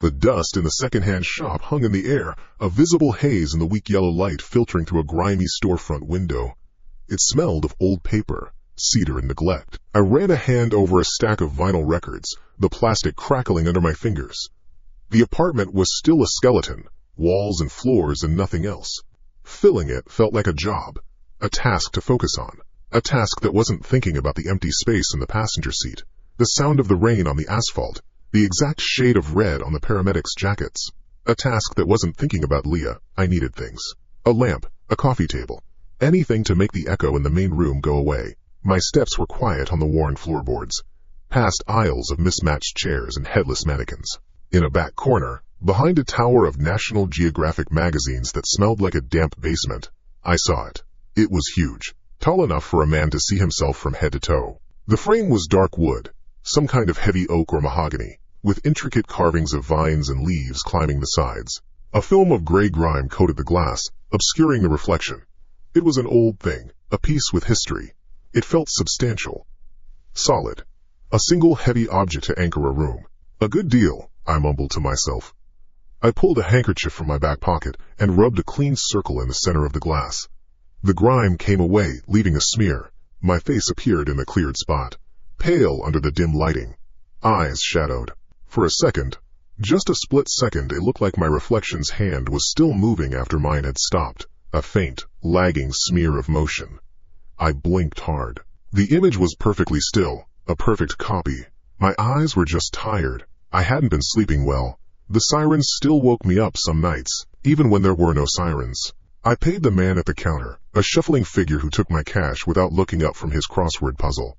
The dust in the second-hand shop hung in the air, a visible haze in the weak yellow light filtering through a grimy storefront window. It smelled of old paper, cedar, and neglect. I ran a hand over a stack of vinyl records, the plastic crackling under my fingers. The apartment was still a skeleton, walls and floors and nothing else. Filling it felt like a job, a task to focus on, a task that wasn't thinking about the empty space in the passenger seat, the sound of the rain on the asphalt, the exact shade of red on the paramedics' jackets. A task that wasn't thinking about Leah. I needed things. A lamp, a coffee table, anything to make the echo in the main room go away. My steps were quiet on the worn floorboards, past aisles of mismatched chairs and headless mannequins. In a back corner, behind a tower of National Geographic magazines that smelled like a damp basement, I saw it. It was huge, tall enough for a man to see himself from head to toe. The frame was dark wood, some kind of heavy oak or mahogany, with intricate carvings of vines and leaves climbing the sides. A film of gray grime coated the glass, obscuring the reflection. It was an old thing, a piece with history. It felt substantial, solid, a single heavy object to anchor a room. A good deal, I mumbled to myself. I pulled a handkerchief from my back pocket and rubbed a clean circle in the center of the glass. The grime came away, leaving a smear. My face appeared in the cleared spot, pale under the dim lighting, eyes shadowed. For a second, just a split second, it looked like my reflection's hand was still moving after mine had stopped, a faint, lagging smear of motion. I blinked hard. The image was perfectly still, a perfect copy. My eyes were just tired. I hadn't been sleeping well. The sirens still woke me up some nights, even when there were no sirens. I paid the man at the counter, a shuffling figure who took my cash without looking up from his crossword puzzle.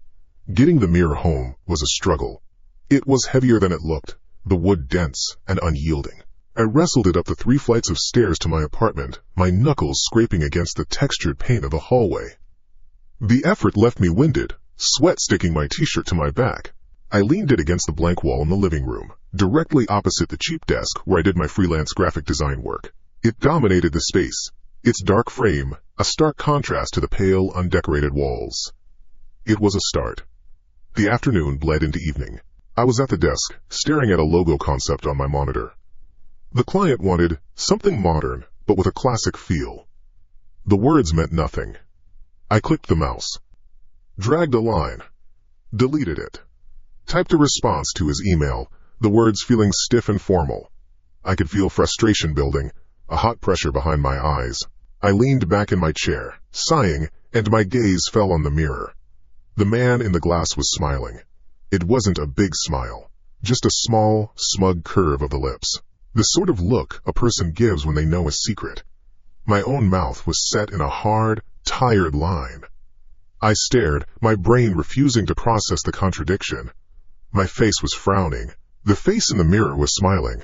Getting the mirror home was a struggle. It was heavier than it looked, the wood dense and unyielding. I wrestled it up the 3 flights of stairs to my apartment, my knuckles scraping against the textured paint of the hallway. The effort left me winded, sweat sticking my t-shirt to my back. I leaned it against the blank wall in the living room, directly opposite the cheap desk where I did my freelance graphic design work. It dominated the space, its dark frame, a stark contrast to the pale, undecorated walls. It was a start. The afternoon bled into evening. I was at the desk, staring at a logo concept on my monitor. The client wanted something modern, but with a classic feel. The words meant nothing. I clicked the mouse, dragged a line, deleted it, typed a response to his email, the words feeling stiff and formal. I could feel frustration building, a hot pressure behind my eyes. I leaned back in my chair, sighing, and my gaze fell on the mirror. The man in the glass was smiling. It wasn't a big smile, just a small, smug curve of the lips. The sort of look a person gives when they know a secret. My own mouth was set in a hard, tired line. I stared, my brain refusing to process the contradiction. My face was frowning. The face in the mirror was smiling.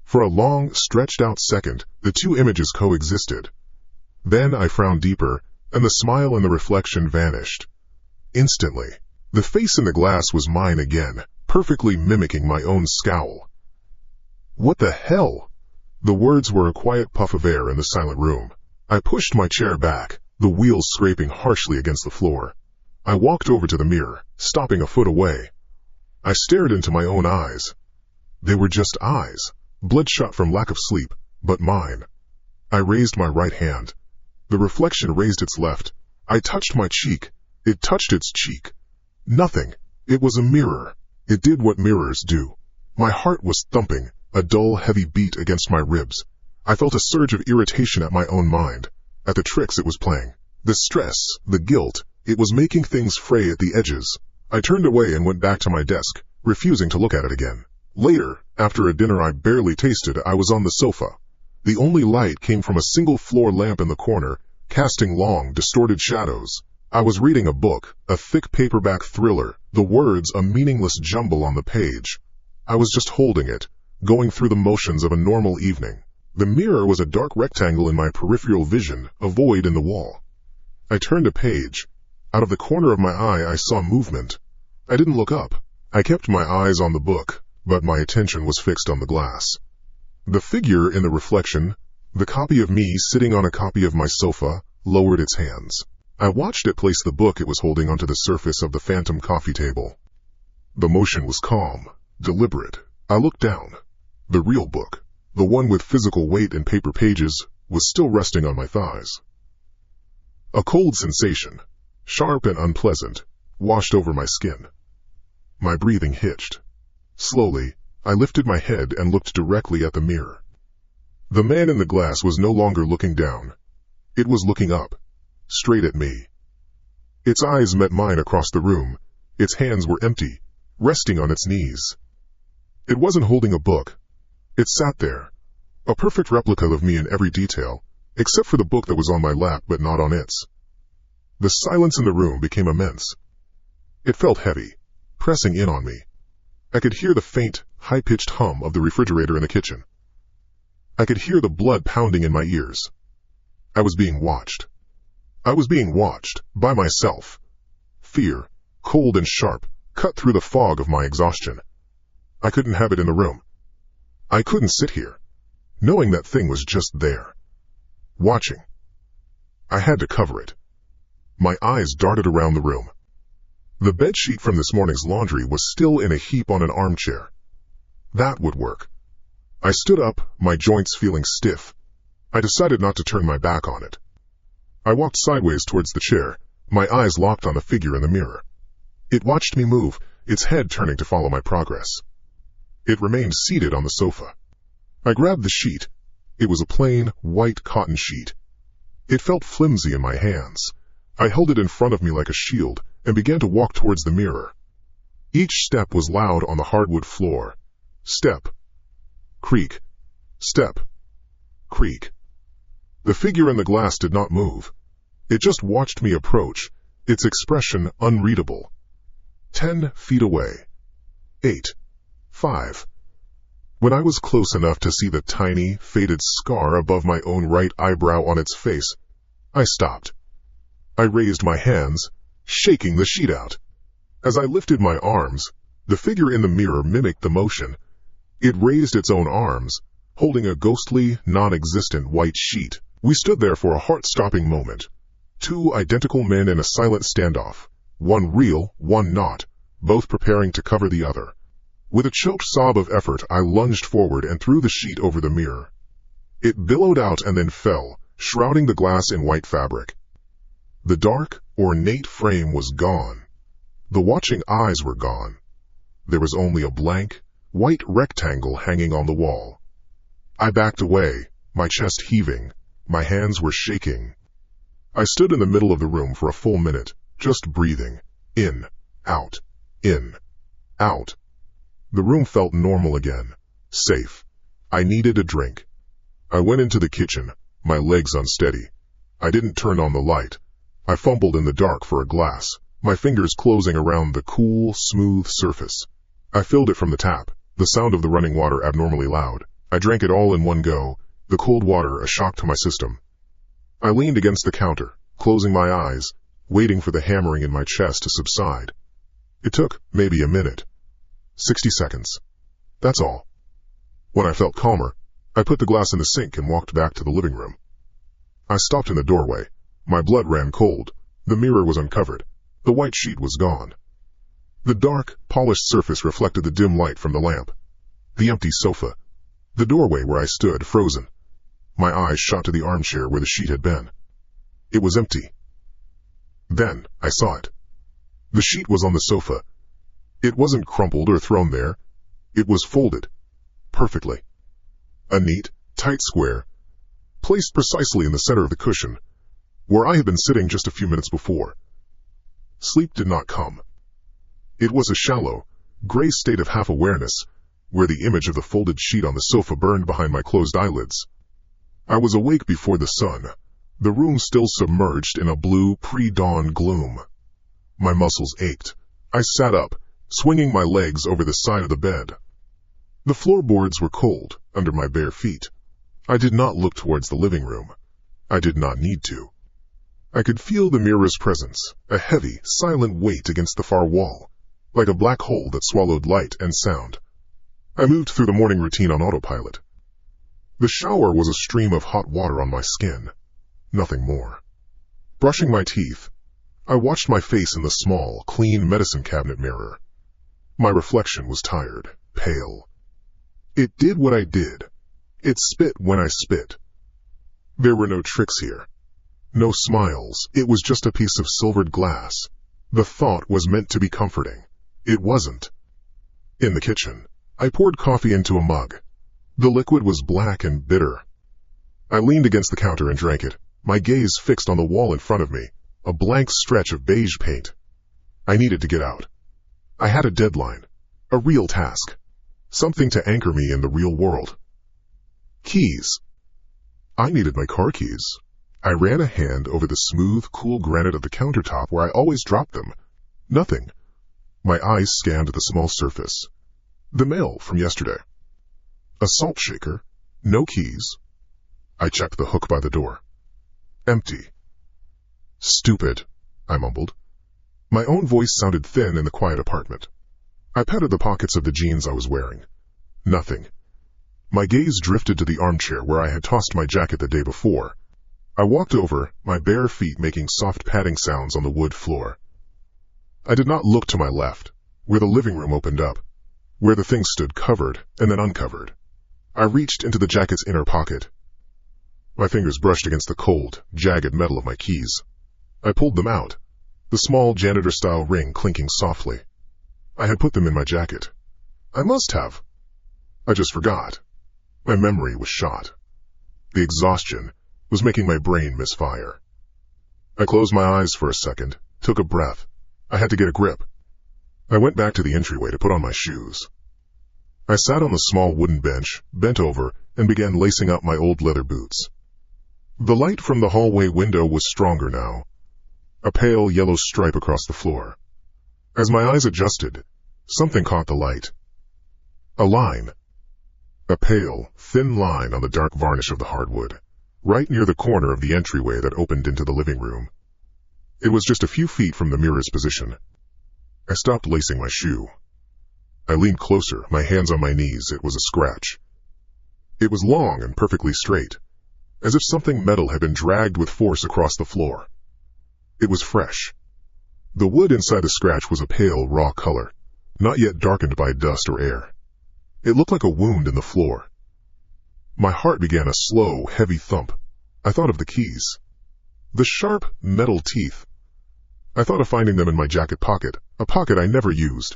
For a long, stretched-out second, the 2 images coexisted. Then I frowned deeper, and the smile in the reflection vanished. Instantly, the face in the glass was mine again, perfectly mimicking my own scowl. What the hell? The words were a quiet puff of air in the silent room. I pushed my chair back, the wheels scraping harshly against the floor. I walked over to the mirror, stopping a foot away. I stared into my own eyes. They were just eyes, bloodshot from lack of sleep, but mine. I raised my right hand. The reflection raised its left. I touched my cheek. It touched its cheek. Nothing. It was a mirror. It did what mirrors do. My heart was thumping, a dull, heavy beat against my ribs. I felt a surge of irritation at my own mind, at the tricks it was playing. The stress, the guilt, it was making things fray at the edges. I turned away and went back to my desk, refusing to look at it again. Later, after a dinner I barely tasted, I was on the sofa. The only light came from a single floor lamp in the corner, casting long, distorted shadows. I was reading a book, a thick paperback thriller, the words a meaningless jumble on the page. I was just holding it, going through the motions of a normal evening. The mirror was a dark rectangle in my peripheral vision, a void in the wall. I turned a page. Out of the corner of my eye I saw movement. I didn't look up. I kept my eyes on the book, but my attention was fixed on the glass. The figure in the reflection, the copy of me sitting on a copy of my sofa, lowered its hands. I watched it place the book it was holding onto the surface of the phantom coffee table. The motion was calm, deliberate. I looked down. The real book, the one with physical weight and paper pages, was still resting on my thighs. A cold sensation, sharp and unpleasant, washed over my skin. My breathing hitched. Slowly, I lifted my head and looked directly at the mirror. The man in the glass was no longer looking down. It was looking up, straight at me. Its eyes met mine across the room. Its hands were empty, resting on its knees. It wasn't holding a book. It sat there, a perfect replica of me in every detail, except for the book that was on my lap but not on its. The silence in the room became immense. It felt heavy, pressing in on me. I could hear the faint, high-pitched hum of the refrigerator in the kitchen. I could hear the blood pounding in my ears. I was being watched. I was being watched, by myself. Fear, cold and sharp, cut through the fog of my exhaustion. I couldn't have it in the room. I couldn't sit here, knowing that thing was just there, watching. I had to cover it. My eyes darted around the room. The bedsheet from this morning's laundry was still in a heap on an armchair. That would work. I stood up, my joints feeling stiff. I decided not to turn my back on it. I walked sideways towards the chair, my eyes locked on the figure in the mirror. It watched me move, its head turning to follow my progress. It remained seated on the sofa. I grabbed the sheet. It was a plain, white cotton sheet. It felt flimsy in my hands. I held it in front of me like a shield and began to walk towards the mirror. Each step was loud on the hardwood floor. Step. Creak. Step. Creak. The figure in the glass did not move. It just watched me approach, its expression unreadable. 10 feet away. 8. 5. When I was close enough to see the tiny, faded scar above my own right eyebrow on its face, I stopped. I raised my hands, shaking the sheet out. As I lifted my arms, the figure in the mirror mimicked the motion. It raised its own arms, holding a ghostly, non-existent white sheet. We stood there for a heart-stopping moment. Two identical men in a silent standoff, one real, one not, both preparing to cover the other. With a choked sob of effort, I lunged forward and threw the sheet over the mirror. It billowed out and then fell, shrouding the glass in white fabric. The dark, ornate frame was gone. The watching eyes were gone. There was only a blank, white rectangle hanging on the wall. I backed away, my chest heaving, my hands were shaking. I stood in the middle of the room for a full minute, just breathing. In, out, in, out. The room felt normal again, safe. I needed a drink. I went into the kitchen, my legs unsteady. I didn't turn on the light. I fumbled in the dark for a glass, my fingers closing around the cool, smooth surface. I filled it from the tap, the sound of the running water abnormally loud. I drank it all in one go, the cold water a shock to my system. I leaned against the counter, closing my eyes, waiting for the hammering in my chest to subside. It took maybe a minute. 60 seconds. That's all. When I felt calmer, I put the glass in the sink and walked back to the living room. I stopped in the doorway. My blood ran cold. The mirror was uncovered. The white sheet was gone. The dark, polished surface reflected the dim light from the lamp. The empty sofa. The doorway where I stood, frozen. My eyes shot to the armchair where the sheet had been. It was empty. Then, I saw it. The sheet was on the sofa. It wasn't crumpled or thrown there. It was folded. Perfectly. A neat, tight square, placed precisely in the center of the cushion, where I had been sitting just a few minutes before. Sleep did not come. It was a shallow, gray state of half-awareness, where the image of the folded sheet on the sofa burned behind my closed eyelids. I was awake before the sun, the room still submerged in a blue, pre-dawn gloom. My muscles ached. I sat up, swinging my legs over the side of the bed. The floorboards were cold under my bare feet. I did not look towards the living room. I did not need to. I could feel the mirror's presence, a heavy, silent weight against the far wall, like a black hole that swallowed light and sound. I moved through the morning routine on autopilot. The shower was a stream of hot water on my skin. Nothing more. Brushing my teeth, I watched my face in the small, clean medicine cabinet mirror. My reflection was tired, pale. It did what I did. It spit when I spit. There were no tricks here. No smiles. It was just a piece of silvered glass. The thought was meant to be comforting. It wasn't. In the kitchen, I poured coffee into a mug. The liquid was black and bitter. I leaned against the counter and drank it, my gaze fixed on the wall in front of me, a blank stretch of beige paint. I needed to get out. I had a deadline, a real task, something to anchor me in the real world. Keys. I needed my car keys. I ran a hand over the smooth, cool granite of the countertop where I always dropped them. Nothing. My eyes scanned the small surface. The mail from yesterday. A salt shaker. No keys. I checked the hook by the door. Empty. Stupid, I mumbled. My own voice sounded thin in the quiet apartment. I patted the pockets of the jeans I was wearing. Nothing. My gaze drifted to the armchair where I had tossed my jacket the day before. I walked over, my bare feet making soft padding sounds on the wood floor. I did not look to my left, where the living room opened up, where the things stood covered and then uncovered. I reached into the jacket's inner pocket. My fingers brushed against the cold, jagged metal of my keys. I pulled them out, the small janitor-style ring clinking softly. I had put them in my jacket. I must have. I just forgot. My memory was shot. The exhaustion was making my brain misfire. I closed my eyes for a second, took a breath. I had to get a grip. I went back to the entryway to put on my shoes. I sat on the small wooden bench, bent over, and began lacing up my old leather boots. The light from the hallway window was stronger now, a pale yellow stripe across the floor. As my eyes adjusted, something caught the light. A line. A pale, thin line on the dark varnish of the hardwood, right near the corner of the entryway that opened into the living room. It was just a few feet from the mirror's position. I stopped lacing my shoe. I leaned closer, my hands on my knees. It was a scratch. It was long and perfectly straight, as if something metal had been dragged with force across the floor. It was fresh. The wood inside the scratch was a pale, raw color, not yet darkened by dust or air. It looked like a wound in the floor. My heart began a slow, heavy thump. I thought of the keys. The sharp, metal teeth. I thought of finding them in my jacket pocket, a pocket I never used.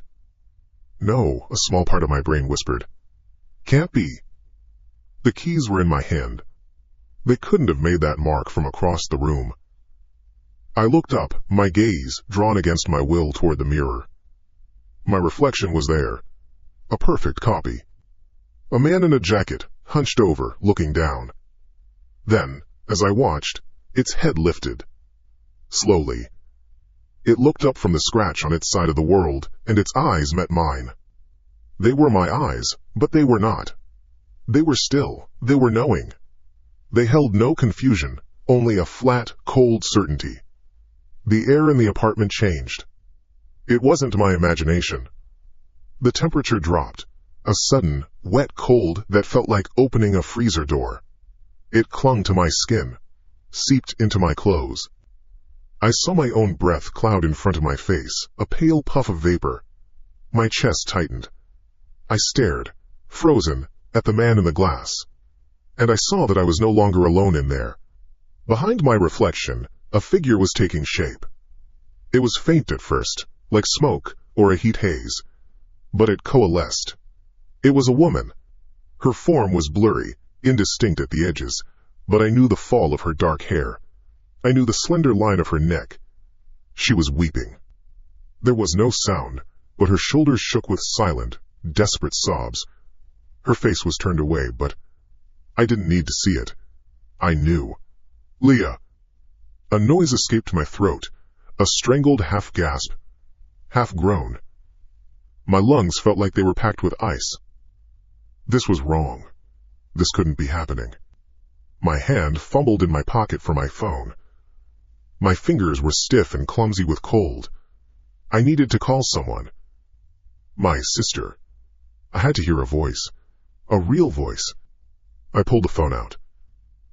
No, a small part of my brain whispered. Can't be. The keys were in my hand. They couldn't have made that mark from across the room. I looked up, my gaze drawn against my will toward the mirror. My reflection was there, a perfect copy. A man in a jacket, hunched over, looking down. Then, as I watched, its head lifted. Slowly. It looked up from the scratch on its side of the world, and its eyes met mine. They were my eyes, but they were not. They were still, they were knowing. They held no confusion, only a flat, cold certainty. The air in the apartment changed. It wasn't my imagination. The temperature dropped, a sudden, wet cold that felt like opening a freezer door. It clung to my skin, seeped into my clothes. I saw my own breath cloud in front of my face, a pale puff of vapor. My chest tightened. I stared, frozen, at the man in the glass. And I saw that I was no longer alone in there. Behind my reflection, a figure was taking shape. It was faint at first, like smoke or a heat haze. But it coalesced. It was a woman. Her form was blurry, indistinct at the edges, but I knew the fall of her dark hair. I knew the slender line of her neck. She was weeping. There was no sound, but her shoulders shook with silent, desperate sobs. Her face was turned away, but I didn't need to see it. I knew. Leah. A noise escaped my throat, a strangled half-gasp, half-groan. My lungs felt like they were packed with ice. This was wrong. This couldn't be happening. My hand fumbled in my pocket for my phone. My fingers were stiff and clumsy with cold. I needed to call someone. My sister. I had to hear a voice. A real voice. I pulled the phone out.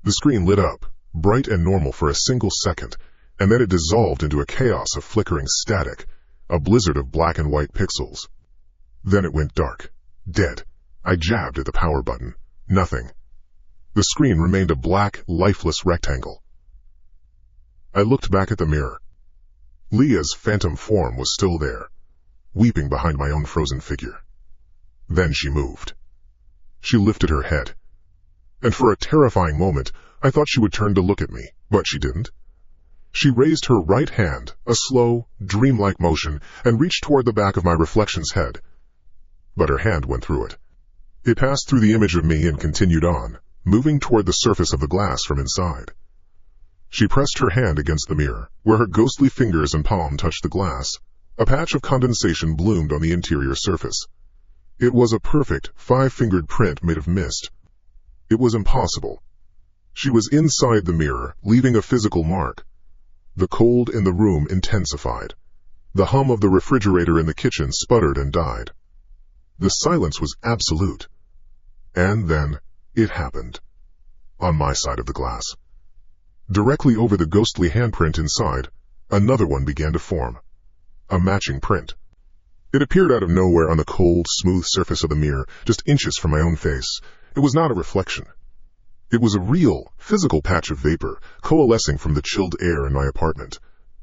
The screen lit up, bright and normal for a single second, and then it dissolved into a chaos of flickering static, a blizzard of black and white pixels. Then it went dark, dead, I jabbed at the power button. Nothing. The screen remained a black, lifeless rectangle. I looked back at the mirror. Leah's phantom form was still there, weeping behind my own frozen figure. Then she moved. She lifted her head, and for a terrifying moment, I thought she would turn to look at me, but she didn't. She raised her right hand, a slow, dreamlike motion, and reached toward the back of my reflection's head. But her hand went through it. It passed through the image of me and continued on, moving toward the surface of the glass from inside. She pressed her hand against the mirror, where her ghostly fingers and palm touched the glass. A patch of condensation bloomed on the interior surface. It was a perfect, 5-fingered print made of mist. It was impossible. She was inside the mirror, leaving a physical mark. The cold in the room intensified. The hum of the refrigerator in the kitchen sputtered and died. The silence was absolute. And then, it happened. On my side of the glass. Directly over the ghostly handprint inside, another one began to form. A matching print. It appeared out of nowhere on the cold, smooth surface of the mirror, just inches from my own face. It was not a reflection. It was a real, physical patch of vapor, coalescing from the chilled air in my apartment.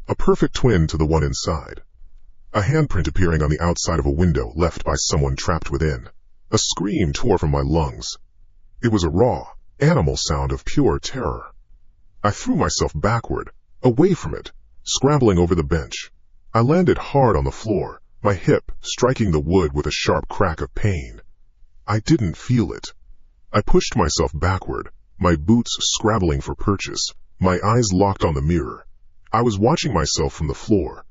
A perfect twin to the one inside. A handprint appearing on the outside of a window left by someone trapped within. A scream tore from my lungs. It was a raw, animal sound of pure terror. I threw myself backward, away from it, scrambling over the bench. I landed hard on the floor, my hip striking the wood with a sharp crack of pain. I didn't feel it. I pushed myself backward, my boots scrabbling for purchase, my eyes locked on the mirror. I was watching myself from the floor,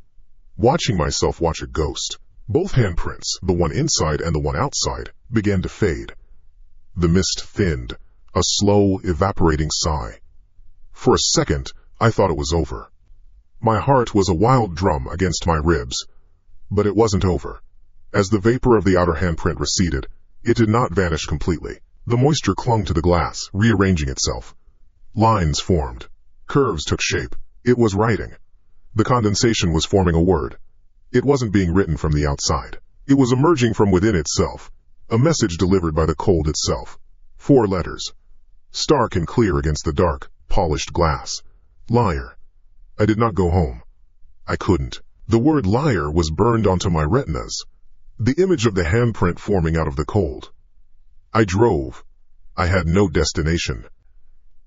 watching myself watch a ghost. Both handprints, the one inside and the one outside, began to fade. The mist thinned, a slow, evaporating sigh. For a second, I thought it was over. My heart was a wild drum against my ribs. But it wasn't over. As the vapor of the outer handprint receded, it did not vanish completely. The moisture clung to the glass, rearranging itself. Lines formed. Curves took shape. It was writing. The condensation was forming a word. It wasn't being written from the outside. It was emerging from within itself. A message delivered by the cold itself. 4 letters. Stark and clear against the dark, polished glass. Liar. I did not go home. I couldn't. The word liar was burned onto my retinas. The image of the handprint forming out of the cold. I drove. I had no destination.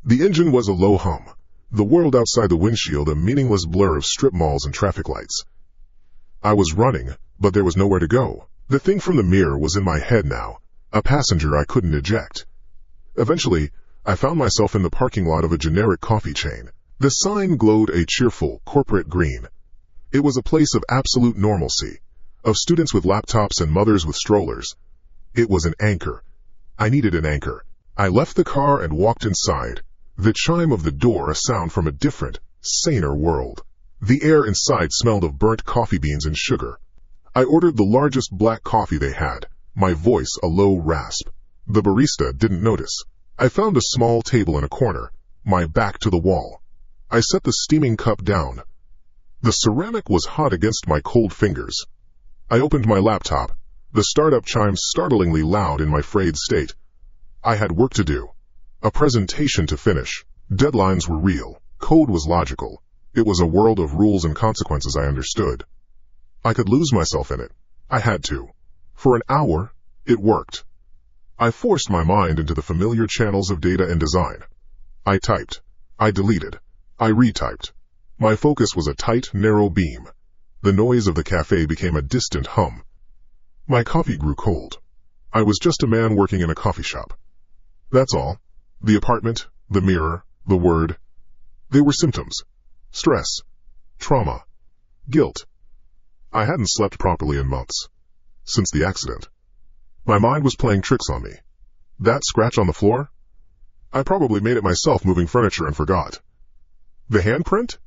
The engine was a low hum. The world outside the windshield a meaningless blur of strip malls and traffic lights. I was running, but there was nowhere to go. The thing from the mirror was in my head now, a passenger I couldn't eject. Eventually, I found myself in the parking lot of a generic coffee chain. The sign glowed a cheerful, corporate green. It was a place of absolute normalcy, of students with laptops and mothers with strollers. It was an anchor. I needed an anchor. I left the car and walked inside. The chime of the door a sound from a different, saner world. The air inside smelled of burnt coffee beans and sugar. I ordered the largest black coffee they had, my voice a low rasp. The barista didn't notice. I found a small table in a corner, my back to the wall. I set the steaming cup down. The ceramic was hot against my cold fingers. I opened my laptop, the startup chimes startlingly loud in my frayed state. I had work to do. A presentation to finish. Deadlines were real. Code was logical. It was a world of rules and consequences I understood. I could lose myself in it. I had to. For an hour, it worked. I forced my mind into the familiar channels of data and design. I typed. I deleted. I retyped. My focus was a tight, narrow beam. The noise of the cafe became a distant hum. My coffee grew cold. I was just a man working in a coffee shop. That's all. The apartment, the mirror, the word. They were symptoms. Stress. Trauma. Guilt. I hadn't slept properly in months. Since the accident. My mind was playing tricks on me. That scratch on the floor? I probably made it myself moving furniture and forgot. The handprint?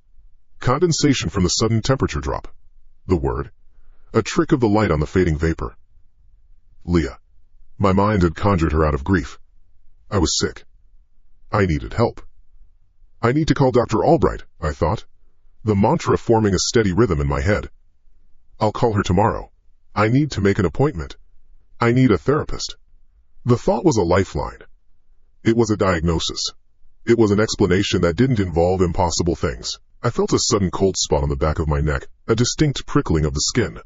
Condensation from the sudden temperature drop. The word. A trick of the light on the fading vapor. Leah. My mind had conjured her out of grief. I was sick. I needed help. I need to call Dr. Albright, I thought, the mantra forming a steady rhythm in my head. I'll call her tomorrow. I need to make an appointment. I need a therapist. The thought was a lifeline. It was a diagnosis. It was an explanation that didn't involve impossible things. I felt a sudden cold spot on the back of my neck, a distinct prickling of the skin.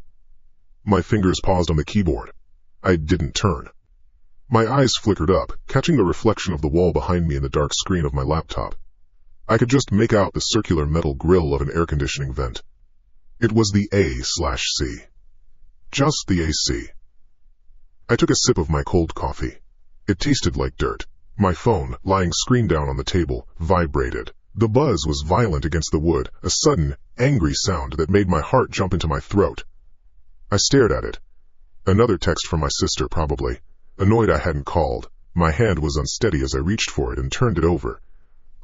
My fingers paused on the keyboard. I didn't turn. My eyes flickered up, catching the reflection of the wall behind me in the dark screen of my laptop. I could just make out the circular metal grill of an air conditioning vent. It was the A/C. Just the AC. I took a sip of my cold coffee. It tasted like dirt. My phone, lying screen down on the table, vibrated. The buzz was violent against the wood, a sudden, angry sound that made my heart jump into my throat. I stared at it. Another text from my sister, probably. Annoyed I hadn't called. My hand was unsteady as I reached for it and turned it over.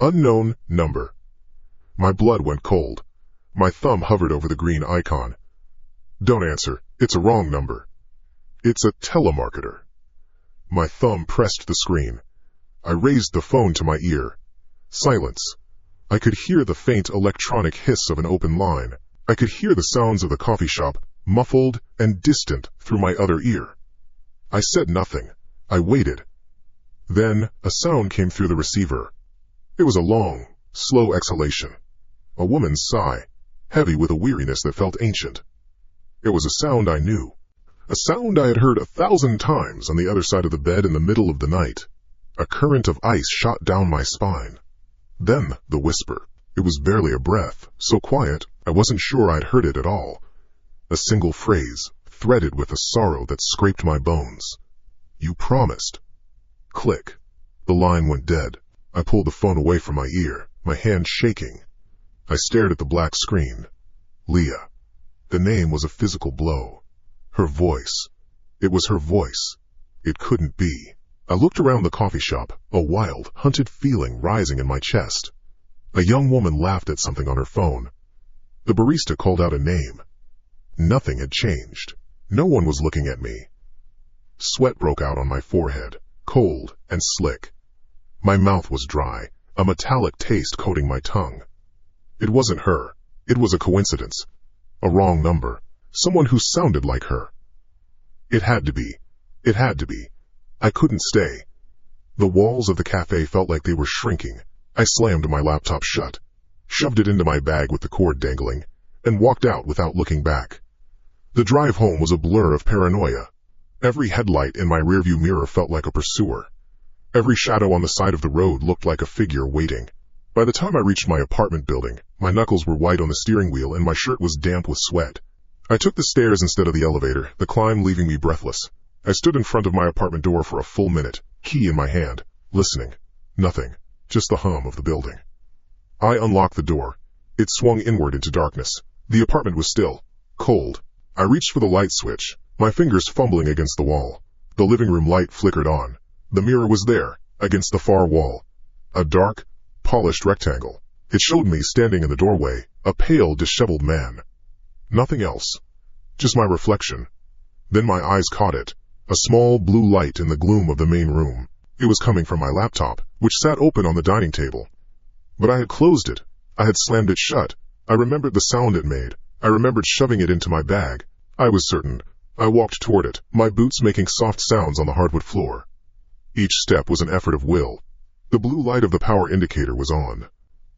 Unknown number. My blood went cold. My thumb hovered over the green icon. Don't answer. It's a wrong number. It's a telemarketer. My thumb pressed the screen. I raised the phone to my ear. Silence. I could hear the faint electronic hiss of an open line. I could hear the sounds of the coffee shop, muffled and distant through my other ear. I said nothing. I waited. Then, a sound came through the receiver. It was a long, slow exhalation. A woman's sigh, heavy with a weariness that felt ancient. It was a sound I knew. A sound I had heard 1,000 times on the other side of the bed in the middle of the night. A current of ice shot down my spine. Then, the whisper. It was barely a breath, so quiet, I wasn't sure I'd heard it at all. A single phrase, threaded with a sorrow that scraped my bones. You promised. Click. The line went dead. I pulled the phone away from my ear, my hand shaking. I stared at the black screen. Leah. The name was a physical blow. Her voice. It was her voice. It couldn't be. I looked around the coffee shop, a wild, hunted feeling rising in my chest. A young woman laughed at something on her phone. The barista called out a name. Nothing had changed. No one was looking at me. Sweat broke out on my forehead, cold and slick. My mouth was dry, a metallic taste coating my tongue. It wasn't her. It was a coincidence. A wrong number. Someone who sounded like her. It had to be. It had to be. I couldn't stay. The walls of the cafe felt like they were shrinking. I slammed my laptop shut, shoved it into my bag with the cord dangling, and walked out without looking back. The drive home was a blur of paranoia. Every headlight in my rearview mirror felt like a pursuer. Every shadow on the side of the road looked like a figure waiting. By the time I reached my apartment building, my knuckles were white on the steering wheel and my shirt was damp with sweat. I took the stairs instead of the elevator, the climb leaving me breathless. I stood in front of my apartment door for a full minute, key in my hand, listening. Nothing, just the hum of the building. I unlocked the door. It swung inward into darkness. The apartment was still, cold. I reached for the light switch, my fingers fumbling against the wall. The living room light flickered on. The mirror was there, against the far wall. A dark, polished rectangle. It showed me standing in the doorway, a pale, disheveled man. Nothing else. Just my reflection. Then my eyes caught it. A small blue light in the gloom of the main room. It was coming from my laptop, which sat open on the dining table. But I had closed it. I had slammed it shut. I remembered the sound it made. I remembered shoving it into my bag. I was certain. I walked toward it, my boots making soft sounds on the hardwood floor. Each step was an effort of will. The blue light of the power indicator was on.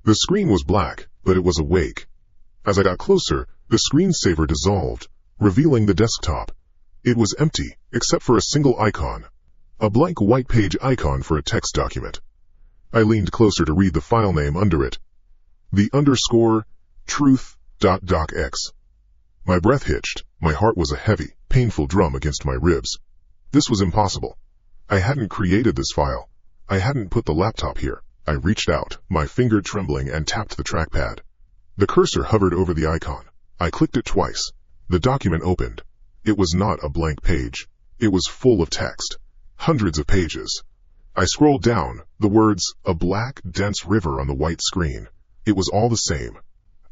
The screen was black, but it was awake. As I got closer, the screensaver dissolved, revealing the desktop. It was empty, except for a single icon. A blank white page icon for a text document. I leaned closer to read the file name under it. The _truth.docx. My breath hitched. My heart was a heavy, painful drum against my ribs. This was impossible. I hadn't created this file. I hadn't put the laptop here. I reached out, my finger trembling, and tapped the trackpad. The cursor hovered over the icon. I clicked it twice. The document opened. It was not a blank page. It was full of text. Hundreds of pages. I scrolled down, the words, a black, dense river on the white screen. It was all the same.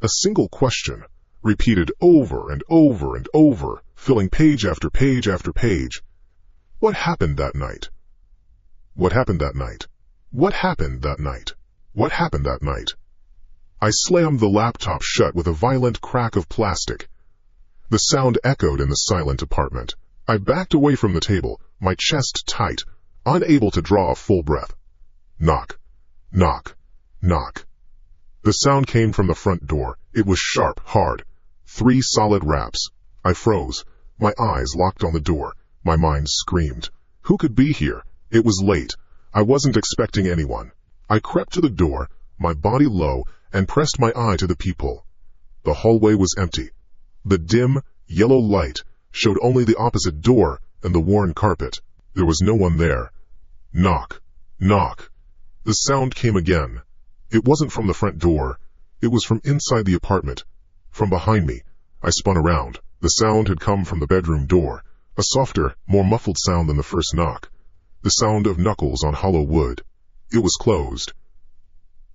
A single question, repeated over and over and over, filling page after page after page. What happened that night? What happened that night? What happened that night? What happened that night? I slammed the laptop shut with a violent crack of plastic. The sound echoed in the silent apartment. I backed away from the table, my chest tight, unable to draw a full breath. Knock, knock, knock. The sound came from the front door. It was sharp, hard. 3 solid raps. I froze. My eyes locked on the door. My mind screamed. Who could be here? It was late. I wasn't expecting anyone. I crept to the door, my body low, and pressed my eye to the peephole. The hallway was empty. The dim, yellow light showed only the opposite door and the worn carpet. There was no one there. Knock, knock. The sound came again. It wasn't from the front door. It was from inside the apartment. From behind me. I spun around. The sound had come from the bedroom door, a softer, more muffled sound than the first knock. The sound of knuckles on hollow wood. It was closed.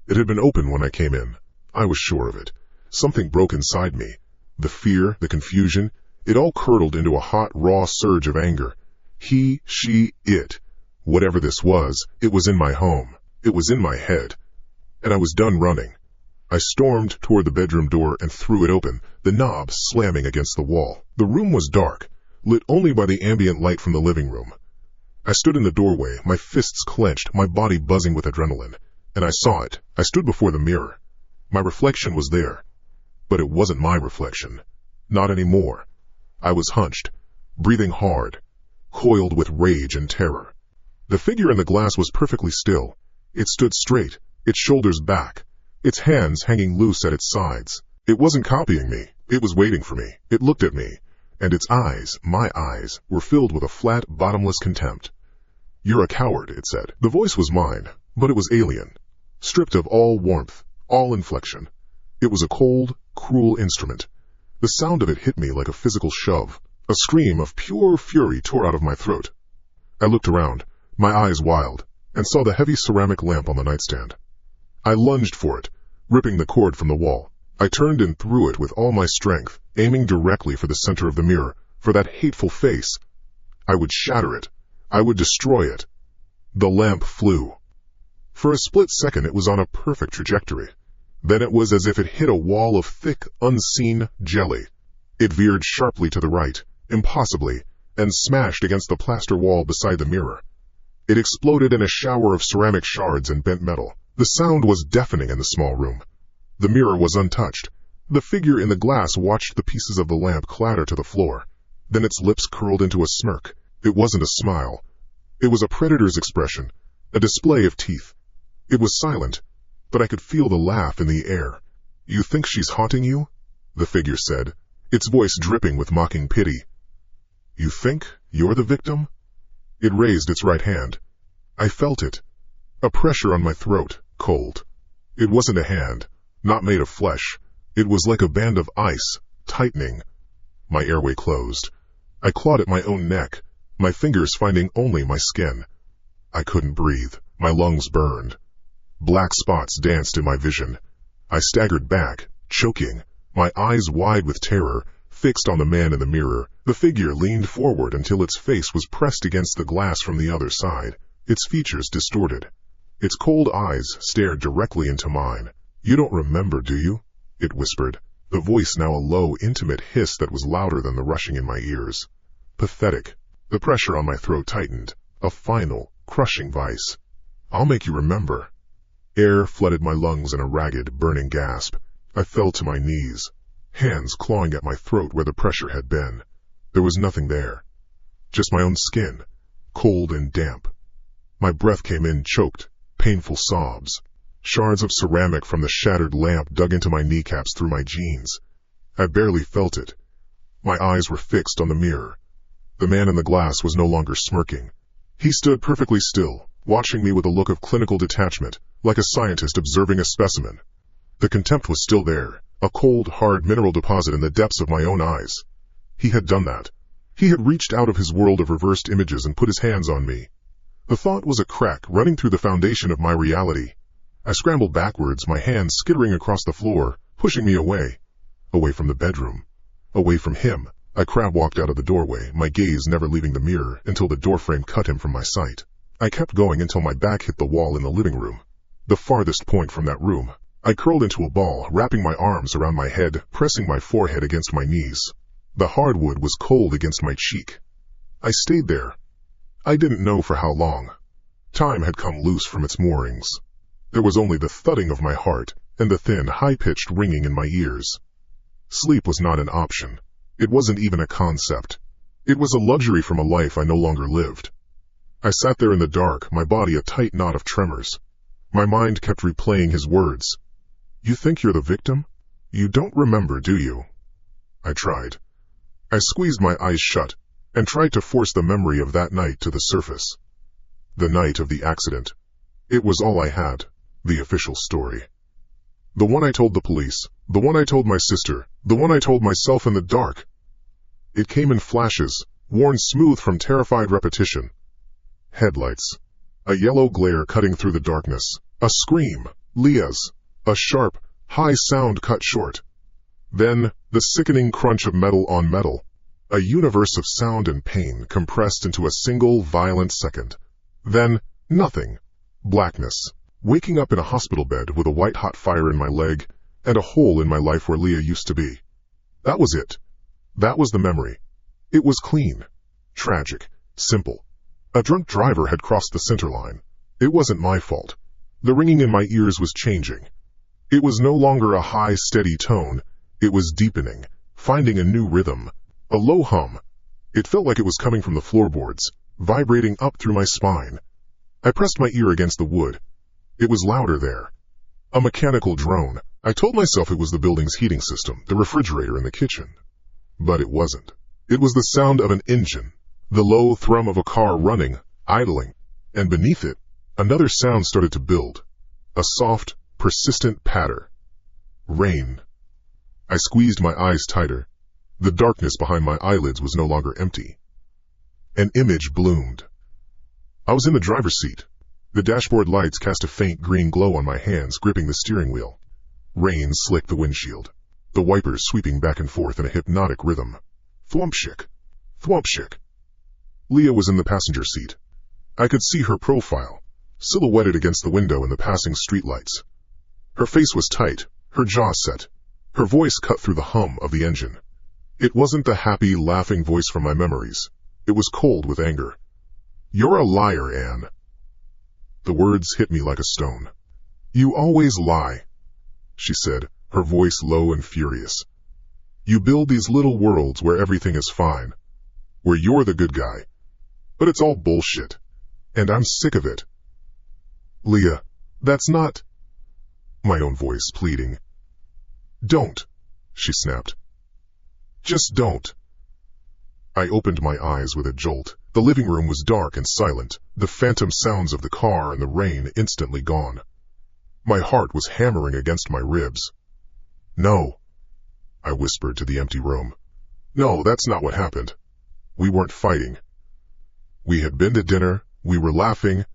It had been open when I came in. I was sure of it. Something broke inside me. The fear, the confusion, it all curdled into a hot, raw surge of anger. He, she, it. Whatever this was, it was in my home. It was in my head. And I was done running. I stormed toward the bedroom door and threw it open, the knob slamming against the wall. The room was dark, lit only by the ambient light from the living room. I stood in the doorway, my fists clenched, my body buzzing with adrenaline. And I saw it. I stood before the mirror. My reflection was there. But it wasn't my reflection. Not anymore. I was hunched, breathing hard, coiled with rage and terror. The figure in the glass was perfectly still. It stood straight, its shoulders back, its hands hanging loose at its sides. It wasn't copying me. It was waiting for me. It looked at me, and its eyes, my eyes, were filled with a flat, bottomless contempt. "You're a coward," it said. The voice was mine, but it was alien, stripped of all warmth, all inflection. It was a cold, cruel instrument. The sound of it hit me like a physical shove. A scream of pure fury tore out of my throat. I looked around, my eyes wild, and saw the heavy ceramic lamp on the nightstand. I lunged for it, ripping the cord from the wall. I turned and threw it with all my strength, aiming directly for the center of the mirror, for that hateful face. I would shatter it. I would destroy it. The lamp flew. For a split second it was on a perfect trajectory. Then it was as if it hit a wall of thick, unseen jelly. It veered sharply to the right, impossibly, and smashed against the plaster wall beside the mirror. It exploded in a shower of ceramic shards and bent metal. The sound was deafening in the small room. The mirror was untouched. The figure in the glass watched the pieces of the lamp clatter to the floor. Then its lips curled into a smirk. It wasn't a smile. It was a predator's expression, a display of teeth. It was silent, but I could feel the laugh in the air. "You think she's haunting you?" the figure said, its voice dripping with mocking pity. "You think you're the victim?" It raised its right hand. I felt it. A pressure on my throat, cold. It wasn't a hand, not made of flesh. It was like a band of ice, tightening. My airway closed. I clawed at my own neck, my fingers finding only my skin. I couldn't breathe. My lungs burned. Black spots danced in my vision. I staggered back, choking, my eyes wide with terror, fixed on the man in the mirror. The figure leaned forward until its face was pressed against the glass from the other side, its features distorted. Its cold eyes stared directly into mine. "You don't remember, do you?" it whispered, the voice now a low, intimate hiss that was louder than the rushing in my ears. Pathetic. The pressure on my throat tightened, a final, crushing vice. "I'll make you remember." Air flooded my lungs in a ragged, burning gasp. I fell to my knees, hands clawing at my throat where the pressure had been. There was nothing there. Just my own skin, cold and damp. My breath came in choked, painful sobs. Shards of ceramic from the shattered lamp dug into my kneecaps through my jeans. I barely felt it. My eyes were fixed on the mirror. The man in the glass was no longer smirking. He stood perfectly still, watching me with a look of clinical detachment, like a scientist observing a specimen. The contempt was still there, a cold, hard mineral deposit in the depths of my own eyes. He had done that. He had reached out of his world of reversed images and put his hands on me. The thought was a crack running through the foundation of my reality. I scrambled backwards, my hands skittering across the floor, pushing me away. Away from the bedroom. Away from him. I crab-walked out of the doorway, my gaze never leaving the mirror until the doorframe cut him from my sight. I kept going until my back hit the wall in the living room. The farthest point from that room. I curled into a ball, wrapping my arms around my head, pressing my forehead against my knees. The hardwood was cold against my cheek. I stayed there. I didn't know for how long. Time had come loose from its moorings. There was only the thudding of my heart and the thin, high-pitched ringing in my ears. Sleep was not an option. It wasn't even a concept. It was a luxury from a life I no longer lived. I sat there in the dark, my body a tight knot of tremors. My mind kept replaying his words. "You think you're the victim? You don't remember, do you?" I tried. I squeezed my eyes shut and tried to force the memory of that night to the surface. The night of the accident. It was all I had, the official story. The one I told the police, the one I told my sister, the one I told myself in the dark. It came in flashes, worn smooth from terrified repetition. Headlights. A yellow glare cutting through the darkness. A scream. Leah's. A sharp, high sound cut short. Then, the sickening crunch of metal on metal. A universe of sound and pain compressed into a single violent second. Then, nothing. Blackness. Waking up in a hospital bed with a white-hot fire in my leg and a hole in my life where Leah used to be. That was it. That was the memory. It was clean. Tragic. Simple. A drunk driver had crossed the center line. It wasn't my fault. The ringing in my ears was changing. It was no longer a high, steady tone. It was deepening, finding a new rhythm. A low hum. It felt like it was coming from the floorboards, vibrating up through my spine. I pressed my ear against the wood. It was louder there. A mechanical drone. I told myself it was the building's heating system, the refrigerator in the kitchen. But it wasn't. It was the sound of an engine, the low thrum of a car running, idling, and beneath it, another sound started to build. A soft, persistent patter. Rain. I squeezed my eyes tighter. The darkness behind my eyelids was no longer empty. An image bloomed. I was in the driver's seat. The dashboard lights cast a faint green glow on my hands gripping the steering wheel. Rain slicked the windshield, the wipers sweeping back and forth in a hypnotic rhythm. Thwompshik. Thwompshik. Leah was in the passenger seat. I could see her profile, silhouetted against the window in the passing streetlights. Her face was tight, her jaw set. Her voice cut through the hum of the engine. It wasn't the happy, laughing voice from my memories. It was cold with anger. "You're a liar, Anne." The words hit me like a stone. "You always lie," she said, her voice low and furious. "You build these little worlds where everything is fine, where you're the good guy. But it's all bullshit. And I'm sick of it." "Leah, that's not—" My own voice pleading. "Don't," she snapped. "Just don't." I opened my eyes with a jolt. The living room was dark and silent, the phantom sounds of the car and the rain instantly gone. My heart was hammering against my ribs. "No," I whispered to the empty room. "No, that's not what happened. We weren't fighting. We had been to dinner, we were laughing.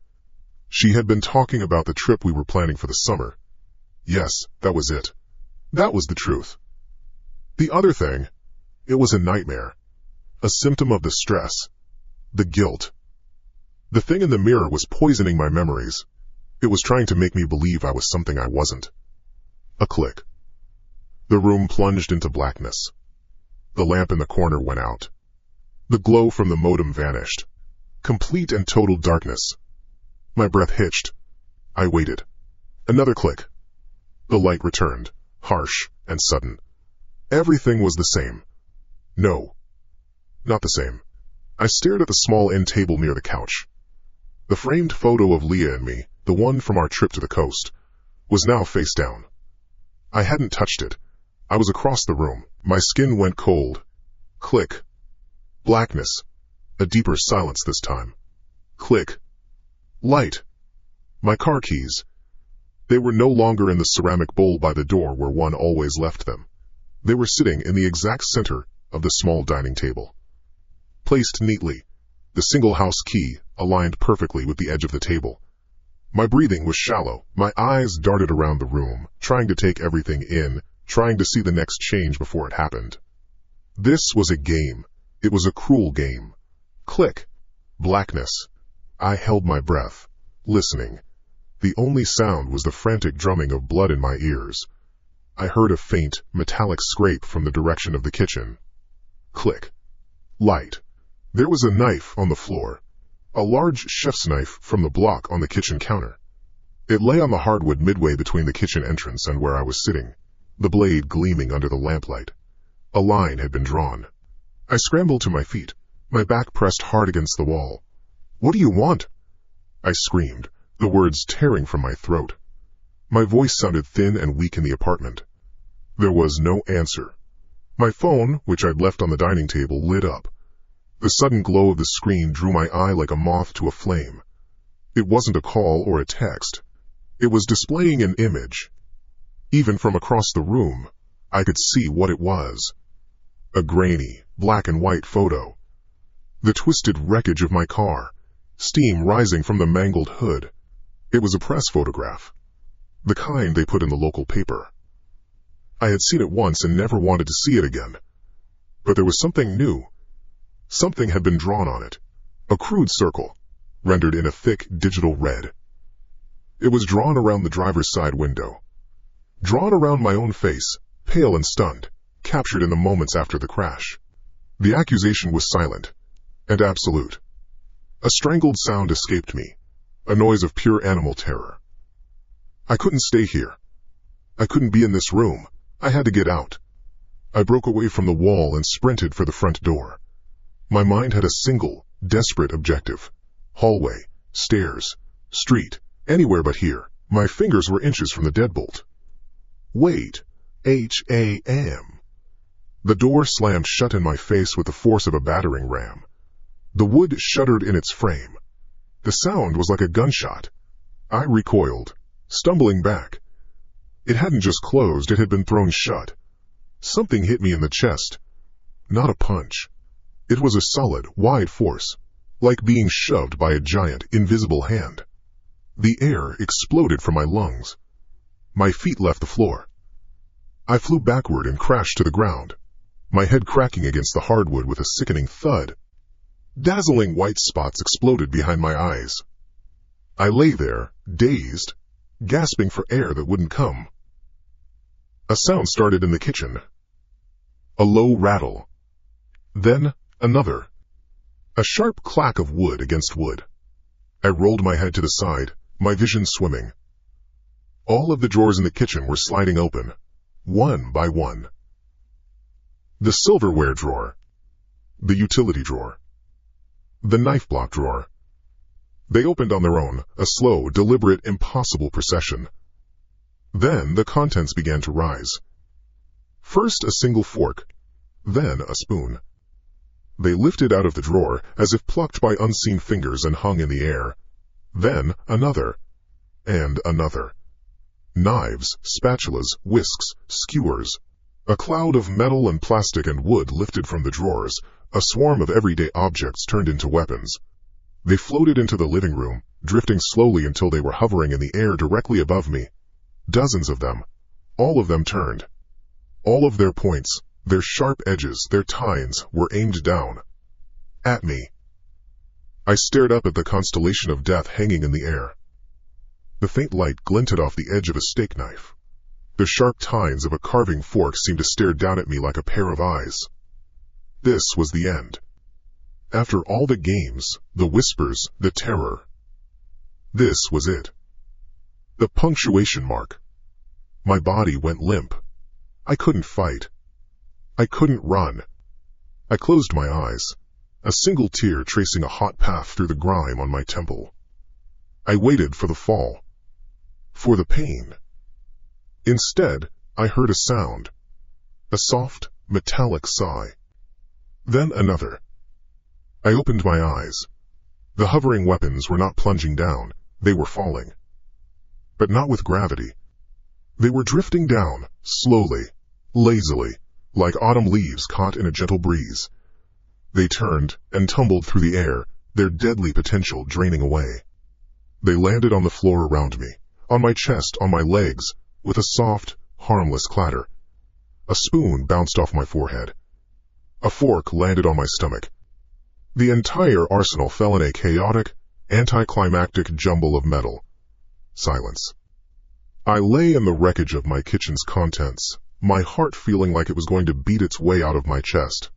She had been talking about the trip we were planning for the summer. Yes, that was it. That was the truth. The other thing, it was a nightmare. A symptom of the stress. The guilt. The thing in the mirror was poisoning my memories. It was trying to make me believe I was something I wasn't." A click. The room plunged into blackness. The lamp in the corner went out. The glow from the modem vanished. Complete and total darkness. My breath hitched. I waited. Another click. The light returned, harsh and sudden. Everything was the same. No, not the same. I stared at the small end table near the couch. The framed photo of Leah and me, the one from our trip to the coast, was now face down. I hadn't touched it. I was across the room. My skin went cold. Click. Blackness. A deeper silence this time. Click. Light. My car keys. They were no longer in the ceramic bowl by the door where one always left them. They were sitting in the exact center of the small dining table. Placed neatly, the single house key aligned perfectly with the edge of the table. My breathing was shallow. My eyes darted around the room, trying to take everything in, trying to see the next change before it happened. This was a game. It was a cruel game. Click. Blackness. I held my breath, listening. The only sound was the frantic drumming of blood in my ears. I heard a faint, metallic scrape from the direction of the kitchen. Click. Light. There was a knife on the floor. a large chef's knife from the block on the kitchen counter. It lay on the hardwood midway between the kitchen entrance and where I was sitting, the blade gleaming under the lamplight. A line had been drawn. I scrambled to my feet, my back pressed hard against the wall. "What do you want?" I screamed, the words tearing from my throat. My voice sounded thin and weak in the apartment. There was no answer. My phone, which I'd left on the dining table, lit up. The sudden glow of the screen drew my eye like a moth to a flame. It wasn't a call or a text. It was displaying an image. Even from across the room, I could see what it was. A grainy, black and white photo. The twisted wreckage of my car, steam rising from the mangled hood. It was a press photograph, the kind they put in the local paper. I had seen it once and never wanted to see it again. But there was something new. Something had been drawn on it, a crude circle, rendered in a thick digital red. It was drawn around the driver's side window, drawn around my own face, pale and stunned, captured in the moments after the crash. The accusation was silent and absolute. A strangled sound escaped me, a noise of pure animal terror. I couldn't stay here. I couldn't be in this room. I had to get out. I broke away from the wall and sprinted for the front door. My mind had a single, desperate objective. Hallway, stairs, street, anywhere but here. My fingers were inches from the deadbolt. Wait. H-A-M. The door slammed shut in my face with the force of a battering ram. The wood shuddered in its frame. The sound was like a gunshot. I recoiled, stumbling back. It hadn't just closed, it had been thrown shut. Something hit me in the chest. Not a punch. It was a solid, wide force, like being shoved by a giant, invisible hand. The air exploded from my lungs. My feet left the floor. I flew backward and crashed to the ground, my head cracking against the hardwood with a sickening thud. Dazzling white spots exploded behind my eyes. I lay there, dazed, gasping for air that wouldn't come. A sound started in the kitchen. A low rattle. Then another. A sharp clack of wood against wood. I rolled my head to the side, my vision swimming. All of the drawers in the kitchen were sliding open, one by one. The silverware drawer. The utility drawer. The knife block drawer. They opened on their own, a slow, deliberate, impossible procession. Then the contents began to rise. First a single fork, then a spoon. They lifted out of the drawer as if plucked by unseen fingers and hung in the air. Then another, and another. Knives, spatulas, whisks, skewers. A cloud of metal and plastic and wood lifted from the drawers, a swarm of everyday objects turned into weapons. They floated into the living room, drifting slowly until they were hovering in the air directly above me. Dozens of them. All of them turned. All of their points, their sharp edges, their tines, were aimed down. At me. I stared up at the constellation of death hanging in the air. The faint light glinted off the edge of a steak knife. The sharp tines of a carving fork seemed to stare down at me like a pair of eyes. This was the end. After all the games, the whispers, the terror. This was it. The punctuation mark. My body went limp. I couldn't fight. I couldn't run. I closed my eyes, a single tear tracing a hot path through the grime on my temple. I waited for the fall, for the pain. Instead, I heard a sound, a soft, metallic sigh. Then another. I opened my eyes. The hovering weapons were not plunging down, they were falling. But not with gravity. They were drifting down, slowly, lazily, like autumn leaves caught in a gentle breeze. They turned and tumbled through the air, their deadly potential draining away. They landed on the floor around me, on my chest, on my legs, with a soft, harmless clatter. A spoon bounced off my forehead. A fork landed on my stomach. The entire arsenal fell in a chaotic, anticlimactic jumble of metal. Silence. I lay in the wreckage of my kitchen's contents, my heart feeling like it was going to beat its way out of my chest.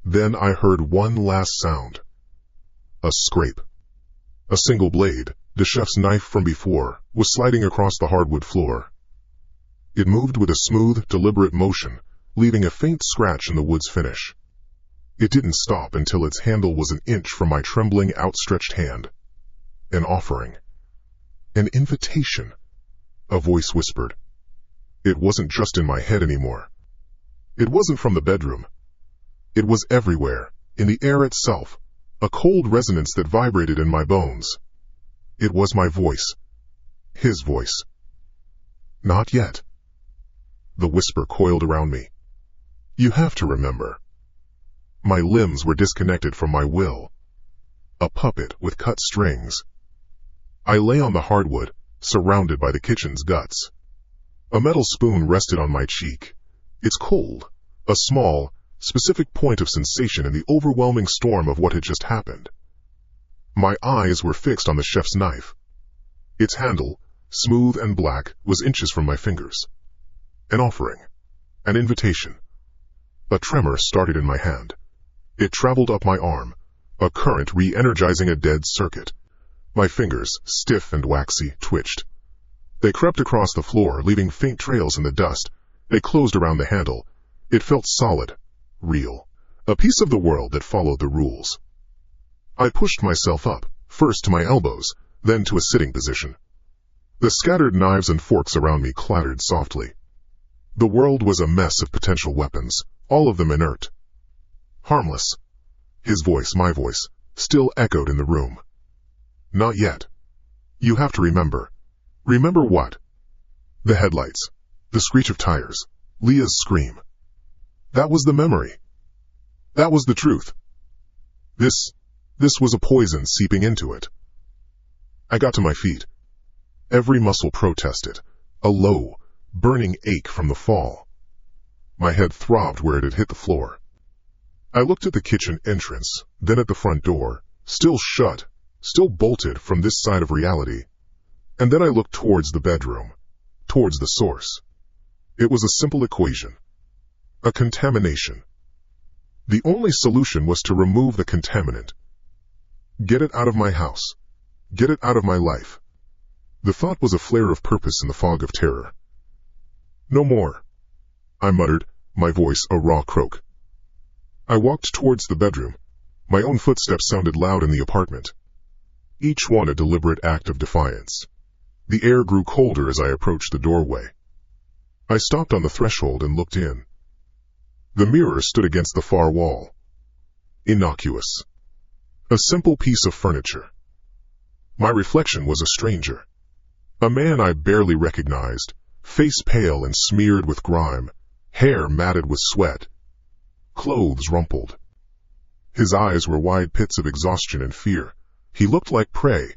Then I heard one last sound. A scrape. A single blade, the chef's knife from before, was sliding across the hardwood floor. It moved with a smooth, deliberate motion, leaving a faint scratch in the wood's finish. It didn't stop until its handle was an inch from my trembling, outstretched hand. An offering. An invitation. A voice whispered. It wasn't just in my head anymore. It wasn't from the bedroom. It was everywhere, in the air itself, a cold resonance that vibrated in my bones. It was my voice. His voice. Not yet. The whisper coiled around me. You have to remember. My limbs were disconnected from my will. A puppet with cut strings. I lay on the hardwood, surrounded by the kitchen's guts. A metal spoon rested on my cheek. It's cold, a small, specific point of sensation in the overwhelming storm of what had just happened. My eyes were fixed on the chef's knife. Its handle, smooth and black, was inches from my fingers. An offering. An invitation. A tremor started in my hand. It traveled up my arm, a current re-energizing a dead circuit. My fingers, stiff and waxy, twitched. They crept across the floor, leaving faint trails in the dust. They closed around the handle. It felt solid, real. A piece of the world that followed the rules. I pushed myself up, first to my elbows, then to a sitting position. The scattered knives and forks around me clattered softly. The world was a mess of potential weapons, all of them inert. Harmless. His voice, my voice, still echoed in the room. Not yet. You have to remember. Remember what? The headlights. The screech of tires. Leah's scream. That was the memory. That was the truth. This was a poison seeping into it. I got to my feet. Every muscle protested. A low, burning ache from the fall. My head throbbed where it had hit the floor. I looked at the kitchen entrance, then at the front door, still shut, still bolted from this side of reality. And then I looked towards the bedroom, towards the source. It was a simple equation. A contamination. The only solution was to remove the contaminant. Get it out of my house. Get it out of my life. The thought was a flare of purpose in the fog of terror. No more, I muttered, my voice a raw croak. I walked towards the bedroom. My own footsteps sounded loud in the apartment. Each one a deliberate act of defiance. The air grew colder as I approached the doorway. I stopped on the threshold and looked in. The mirror stood against the far wall. Innocuous. A simple piece of furniture. My reflection was a stranger. A man I barely recognized, face pale and smeared with grime, hair matted with sweat, clothes rumpled. His eyes were wide pits of exhaustion and fear. He looked like prey.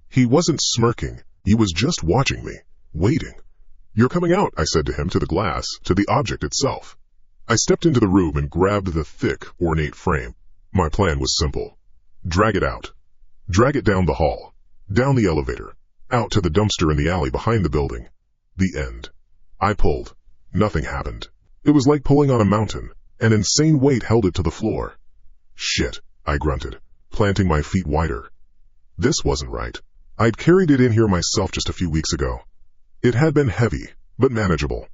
He wasn't smirking, he was just watching me, waiting. You're coming out, I said to him, to the glass, to the object itself. I stepped into the room and grabbed the thick, ornate frame. My plan was simple. Drag it out. Drag it down the hall, down the elevator, out to the dumpster in the alley behind the building. The end. I pulled. Nothing happened. It was like pulling on a mountain. An insane weight held it to the floor. Shit, I grunted, planting my feet wider. This wasn't right. I'd carried it in here myself just a few weeks ago. It had been heavy, but manageable.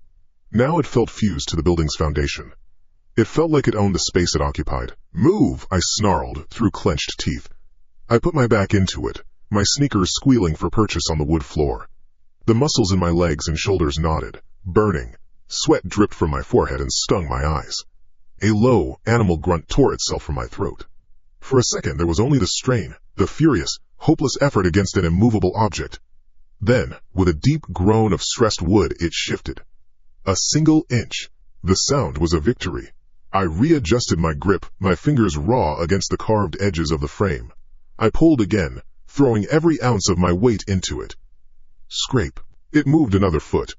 Now it felt fused to the building's foundation. It felt like it owned the space it occupied. Move, I snarled through clenched teeth. I put my back into it, my sneakers squealing for purchase on the wood floor. The muscles in my legs and shoulders knotted, burning. Sweat dripped from my forehead and stung my eyes. A low, animal grunt tore itself from my throat. For a second there was only the strain, the furious, hopeless effort against an immovable object. Then, with a deep groan of stressed wood, it shifted. A single inch. The sound was a victory. I readjusted my grip, my fingers raw against the carved edges of the frame. I pulled again, throwing every ounce of my weight into it. Scrape. It moved another foot.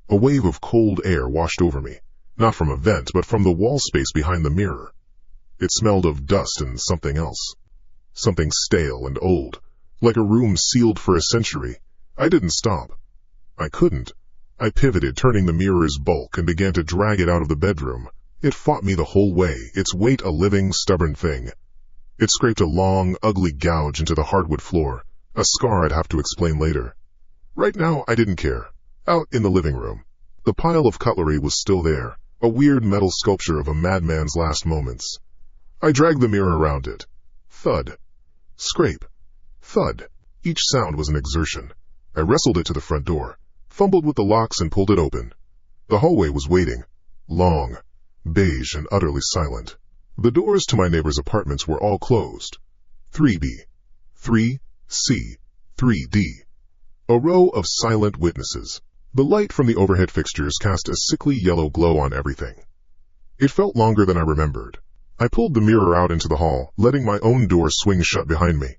A wave of cold air washed over me, not from a vent but from the wall space behind the mirror. It smelled of dust and something else. Something stale and old, like a room sealed for a century. I didn't stop. I couldn't. I pivoted, turning the mirror's bulk, and began to drag it out of the bedroom. It fought me the whole way, its weight a living, stubborn thing. It scraped a long, ugly gouge into the hardwood floor, a scar I'd have to explain later. Right now, I didn't care. Out in the living room, the pile of cutlery was still there, a weird metal sculpture of a madman's last moments. I dragged the mirror around it. Thud. Scrape. Thud. Each sound was an exertion. I wrestled it to the front door, fumbled with the locks and pulled it open. The hallway was waiting. Long, beige and utterly silent. The doors to my neighbors' apartments were all closed. 3B, 3C, 3D. A row of silent witnesses. The light from the overhead fixtures cast a sickly yellow glow on everything. It felt longer than I remembered. I pulled the mirror out into the hall, letting my own door swing shut behind me.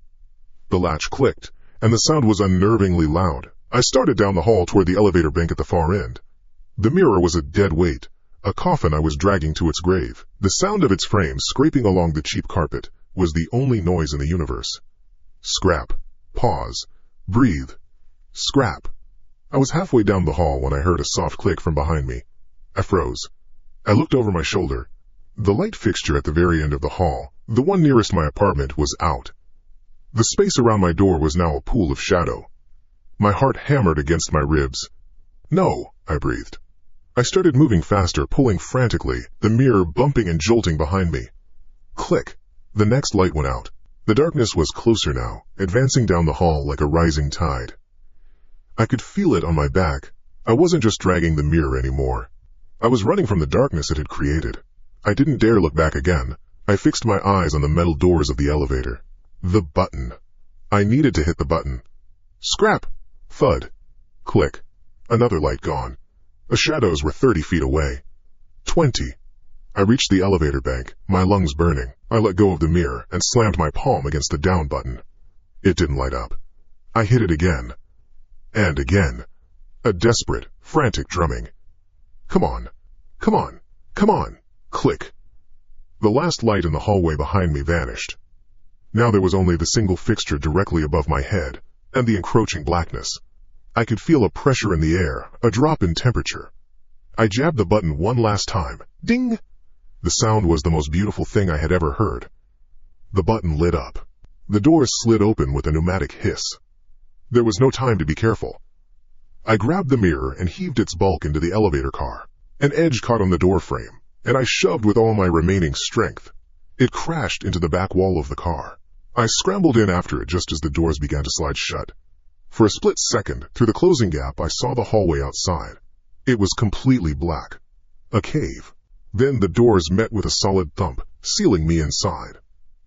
The latch clicked, and the sound was unnervingly loud. I started down the hall toward the elevator bank at the far end. The mirror was a dead weight, a coffin I was dragging to its grave. The sound of its frame scraping along the cheap carpet was the only noise in the universe. Scrap. Pause. Breathe. Scrap. I was halfway down the hall when I heard a soft click from behind me. I froze. I looked over my shoulder. The light fixture at the very end of the hall, the one nearest my apartment, was out. The space around my door was now a pool of shadow. My heart hammered against my ribs. No, I breathed. I started moving faster, pulling frantically, the mirror bumping and jolting behind me. Click. The next light went out. The darkness was closer now, advancing down the hall like a rising tide. I could feel it on my back. I wasn't just dragging the mirror anymore. I was running from the darkness it had created. I didn't dare look back again. I fixed my eyes on the metal doors of the elevator. The button. I needed to hit the button. Scrap. Thud. Click. Another light gone. The shadows were 30 feet away. 20. I reached the elevator bank, my lungs burning. I let go of the mirror and slammed my palm against the down button. It didn't light up. I hit it again. And again. A desperate, frantic drumming. Come on. Come on. Come on. Click. The last light in the hallway behind me vanished. Now there was only the single fixture directly above my head, and the encroaching blackness. I could feel a pressure in the air, a drop in temperature. I jabbed the button one last time. Ding! The sound was the most beautiful thing I had ever heard. The button lit up. The door slid open with a pneumatic hiss. There was no time to be careful. I grabbed the mirror and heaved its bulk into the elevator car. An edge caught on the door frame, and I shoved with all my remaining strength. It crashed into the back wall of the car. I scrambled in after it just as the doors began to slide shut. For a split second, through the closing gap, I saw the hallway outside. It was completely black. A cave. Then the doors met with a solid thump, sealing me inside.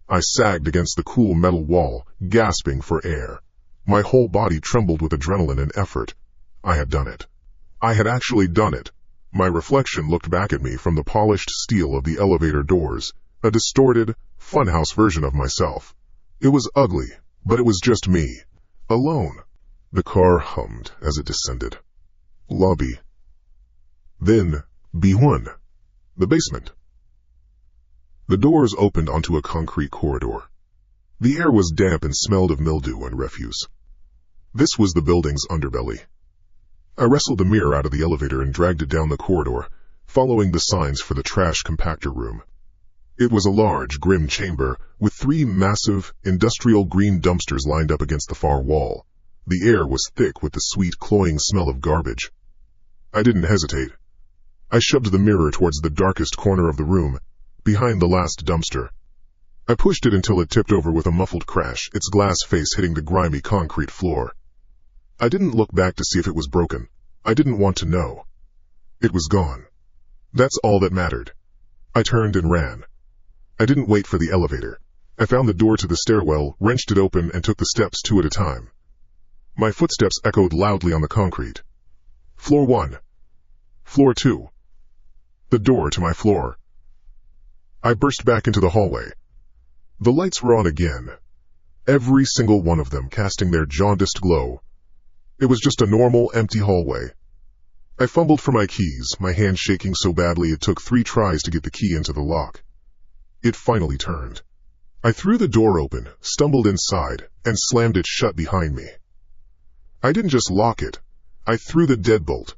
I sagged against the cool metal wall, gasping for air. My whole body trembled with adrenaline and effort. I had done it. I had actually done it. My reflection looked back at me from the polished steel of the elevator doors, a distorted, funhouse version of myself. It was ugly, but it was just me, alone. The car hummed as it descended. Lobby. Then, B1. The basement. The doors opened onto a concrete corridor. The air was damp and smelled of mildew and refuse. This was the building's underbelly. I wrestled the mirror out of the elevator and dragged it down the corridor, following the signs for the trash compactor room. It was a large, grim chamber with 3 massive, industrial green dumpsters lined up against the far wall. The air was thick with the sweet, cloying smell of garbage. I didn't hesitate. I shoved the mirror towards the darkest corner of the room, behind the last dumpster. I pushed it until it tipped over with a muffled crash, its glass face hitting the grimy concrete floor. I didn't look back to see if it was broken. I didn't want to know. It was gone. That's all that mattered. I turned and ran. I didn't wait for the elevator. I found the door to the stairwell, wrenched it open, and took the steps 2 at a time. My footsteps echoed loudly on the concrete. Floor 1. Floor 2. The door to my floor. I burst back into the hallway. The lights were on again, every single one of them casting their jaundiced glow. It was just a normal, empty hallway. I fumbled for my keys, my hand shaking so badly it took 3 tries to get the key into the lock. It finally turned. I threw the door open, stumbled inside, and slammed it shut behind me. I didn't just lock it. I threw the deadbolt.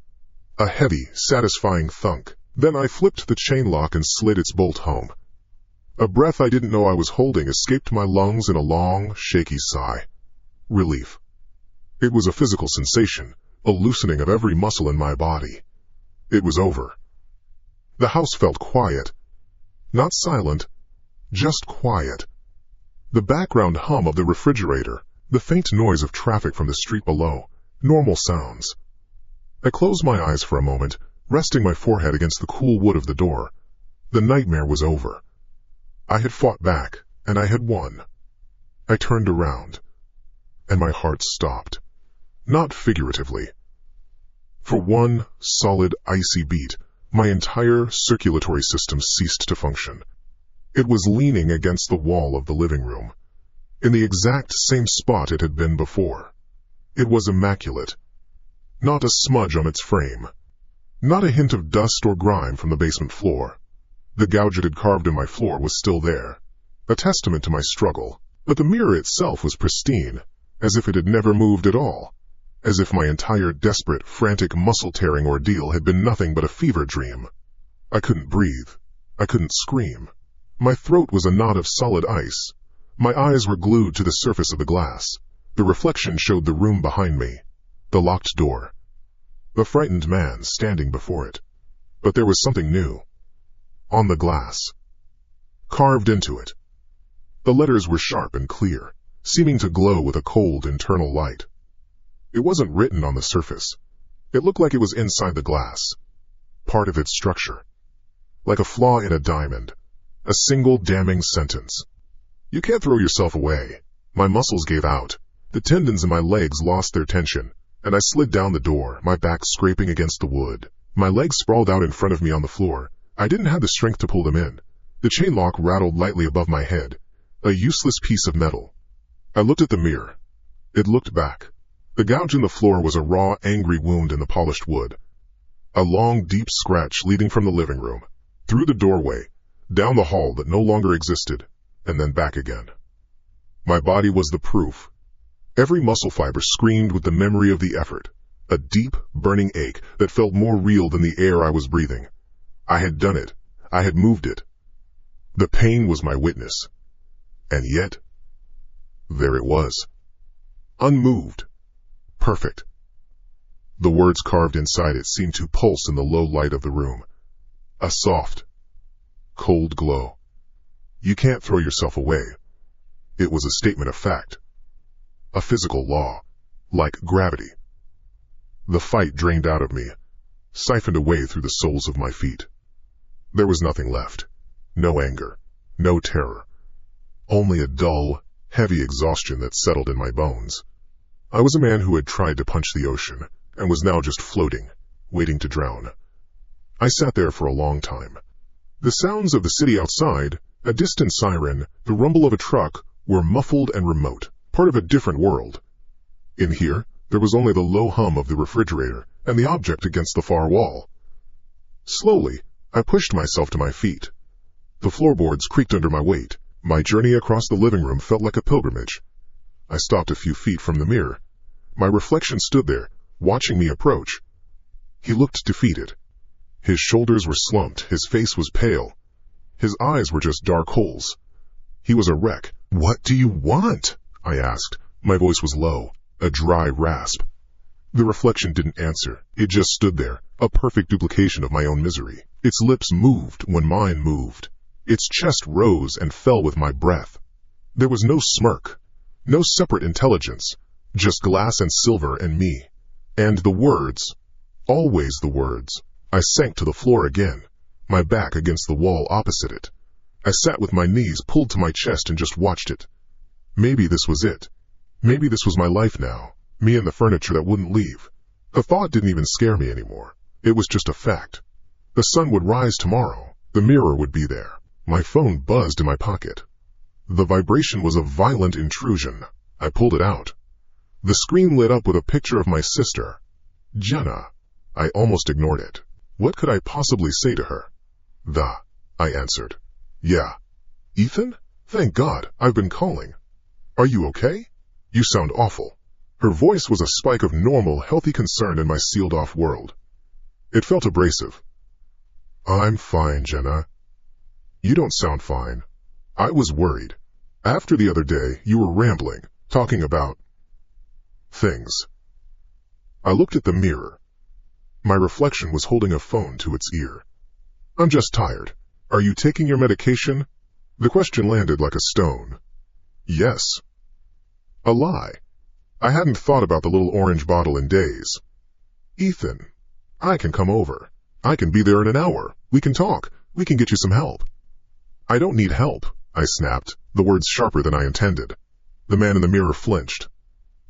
A heavy, satisfying thunk. Then I flipped the chain lock and slid its bolt home. A breath I didn't know I was holding escaped my lungs in a long, shaky sigh. Relief. It was a physical sensation, a loosening of every muscle in my body. It was over. The house felt quiet. Not silent, just quiet. The background hum of the refrigerator, the faint noise of traffic from the street below, normal sounds. I closed my eyes for a moment, resting my forehead against the cool wood of the door. The nightmare was over. I had fought back, and I had won. I turned around, and my heart stopped. Not figuratively. For one solid, icy beat, my entire circulatory system ceased to function. It was leaning against the wall of the living room, in the exact same spot it had been before. It was immaculate. Not a smudge on its frame. Not a hint of dust or grime from the basement floor. The gouge it had carved in my floor was still there, a testament to my struggle, but the mirror itself was pristine, as if it had never moved at all, as if my entire desperate, frantic, muscle-tearing ordeal had been nothing but a fever dream. I couldn't breathe. I couldn't scream. My throat was a knot of solid ice. My eyes were glued to the surface of the glass. The reflection showed the room behind me, the locked door, the frightened man standing before it. But there was something new. On the glass. Carved into it. The letters were sharp and clear, seeming to glow with a cold internal light. It wasn't written on the surface. It looked like it was inside the glass, part of its structure. Like a flaw in a diamond. A single damning sentence. You can't throw yourself away. My muscles gave out. The tendons in my legs lost their tension, and I slid down the door, my back scraping against the wood. My legs sprawled out in front of me on the floor. I didn't have the strength to pull them in. The chain lock rattled lightly above my head, a useless piece of metal. I looked at the mirror. It looked back. The gouge in the floor was a raw, angry wound in the polished wood. A long, deep scratch leading from the living room, through the doorway, down the hall that no longer existed, and then back again. My body was the proof. Every muscle fiber screamed with the memory of the effort, a deep, burning ache that felt more real than the air I was breathing. I had done it. I had moved it. The pain was my witness. And yet, there it was. Unmoved. Perfect. The words carved inside it seemed to pulse in the low light of the room. A soft, cold glow. You can't throw yourself away. It was a statement of fact. A physical law, like gravity. The fight drained out of me, siphoned away through the soles of my feet. There was nothing left. No anger, no terror. Only a dull, heavy exhaustion that settled in my bones. I was a man who had tried to punch the ocean, and was now just floating, waiting to drown. I sat there for a long time. The sounds of the city outside, a distant siren, the rumble of a truck, were muffled and remote, part of a different world. In here, there was only the low hum of the refrigerator and the object against the far wall. Slowly, I pushed myself to my feet. The floorboards creaked under my weight. My journey across the living room felt like a pilgrimage. I stopped a few feet from the mirror. My reflection stood there, watching me approach. He looked defeated. His shoulders were slumped, his face was pale. His eyes were just dark holes. He was a wreck. "What do you want?" I asked. My voice was low, a dry rasp. The reflection didn't answer. It just stood there, a perfect duplication of my own misery. Its lips moved when mine moved. Its chest rose and fell with my breath. There was no smirk, no separate intelligence, just glass and silver and me. And the words, always the words. I sank to the floor again, my back against the wall opposite it. I sat with my knees pulled to my chest and just watched it. Maybe this was it. Maybe this was my life now, me and the furniture that wouldn't leave. The thought didn't even scare me anymore. It was just a fact. The sun would rise tomorrow. The mirror would be there. My phone buzzed in my pocket. The vibration was a violent intrusion. I pulled it out. The screen lit up with a picture of my sister, Jenna. I almost ignored it. What could I possibly say to her? I answered. Yeah. Ethan? Thank God, I've been calling. Are you okay? You sound awful. Her voice was a spike of normal, healthy concern in my sealed-off world. It felt abrasive. I'm fine, Jenna. You don't sound fine. I was worried. After the other day, you were rambling, talking about things. I looked at the mirror. My reflection was holding a phone to its ear. I'm just tired. Are you taking your medication? The question landed like a stone. Yes. A lie. I hadn't thought about the little orange bottle in days. Ethan, I can come over. I can be there in an hour. We can talk. We can get you some help. I don't need help, I snapped, the words sharper than I intended. The man in the mirror flinched.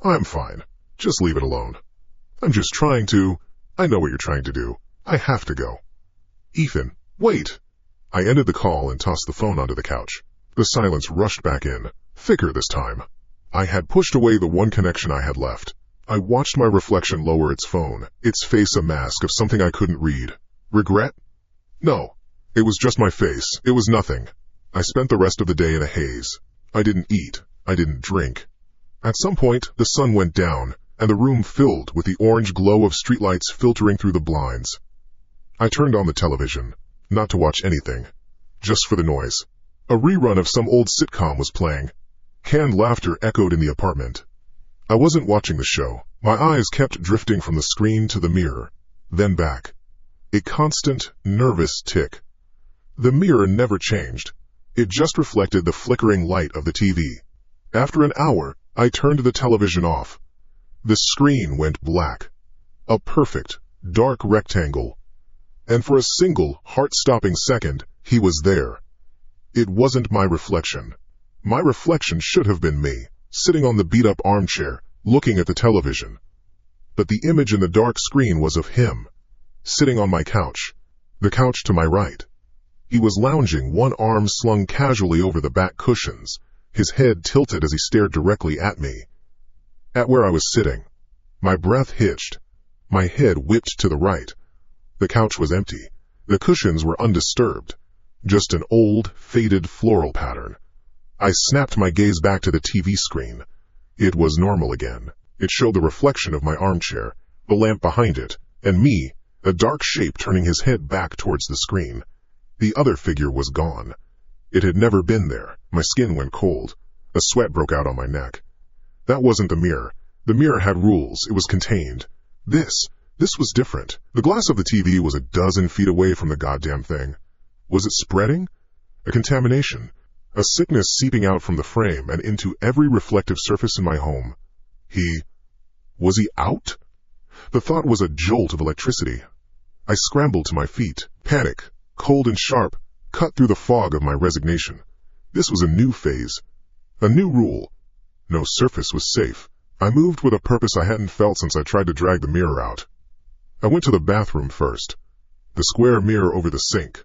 I'm fine. Just leave it alone. I'm just trying to... I know what you're trying to do. I have to go. Ethan, wait. I ended the call and tossed the phone onto the couch. The silence rushed back in, thicker this time. I had pushed away the one connection I had left. I watched my reflection lower its phone, its face a mask of something I couldn't read. Regret? No. It was just my face. It was nothing. I spent the rest of the day in a haze. I didn't eat. I didn't drink. At some point, the sun went down, and the room filled with the orange glow of streetlights filtering through the blinds. I turned on the television, not to watch anything, just for the noise. A rerun of some old sitcom was playing. Canned laughter echoed in the apartment. I wasn't watching the show. My eyes kept drifting from the screen to the mirror, then back. A constant, nervous tick. The mirror never changed. It just reflected the flickering light of the TV. After an hour, I turned the television off. The screen went black. A perfect, dark rectangle. And for a single, heart-stopping second, he was there. It wasn't my reflection. My reflection should have been me, sitting on the beat-up armchair, looking at the television. But the image in the dark screen was of him, sitting on my couch, the couch to my right. He was lounging, one arm slung casually over the back cushions, his head tilted as he stared directly at me. At where I was sitting. My breath hitched. My head whipped to the right. The couch was empty. The cushions were undisturbed. Just an old, faded floral pattern. I snapped my gaze back to the TV screen. It was normal again. It showed the reflection of my armchair, the lamp behind it, and me, a dark shape turning his head back towards the screen. The other figure was gone. It had never been there. My skin went cold. A sweat broke out on my neck. That wasn't the mirror. The mirror had rules. It was contained. This was different. The glass of the TV was a dozen feet away from the goddamn thing. Was it spreading? A contamination. A sickness seeping out from the frame and into every reflective surface in my home. Was he out? The thought was a jolt of electricity. I scrambled to my feet. Panic, cold and sharp, cut through the fog of my resignation. This was a new phase. A new rule. No surface was safe. I moved with a purpose I hadn't felt since I tried to drag the mirror out. I went to the bathroom first. The square mirror over the sink.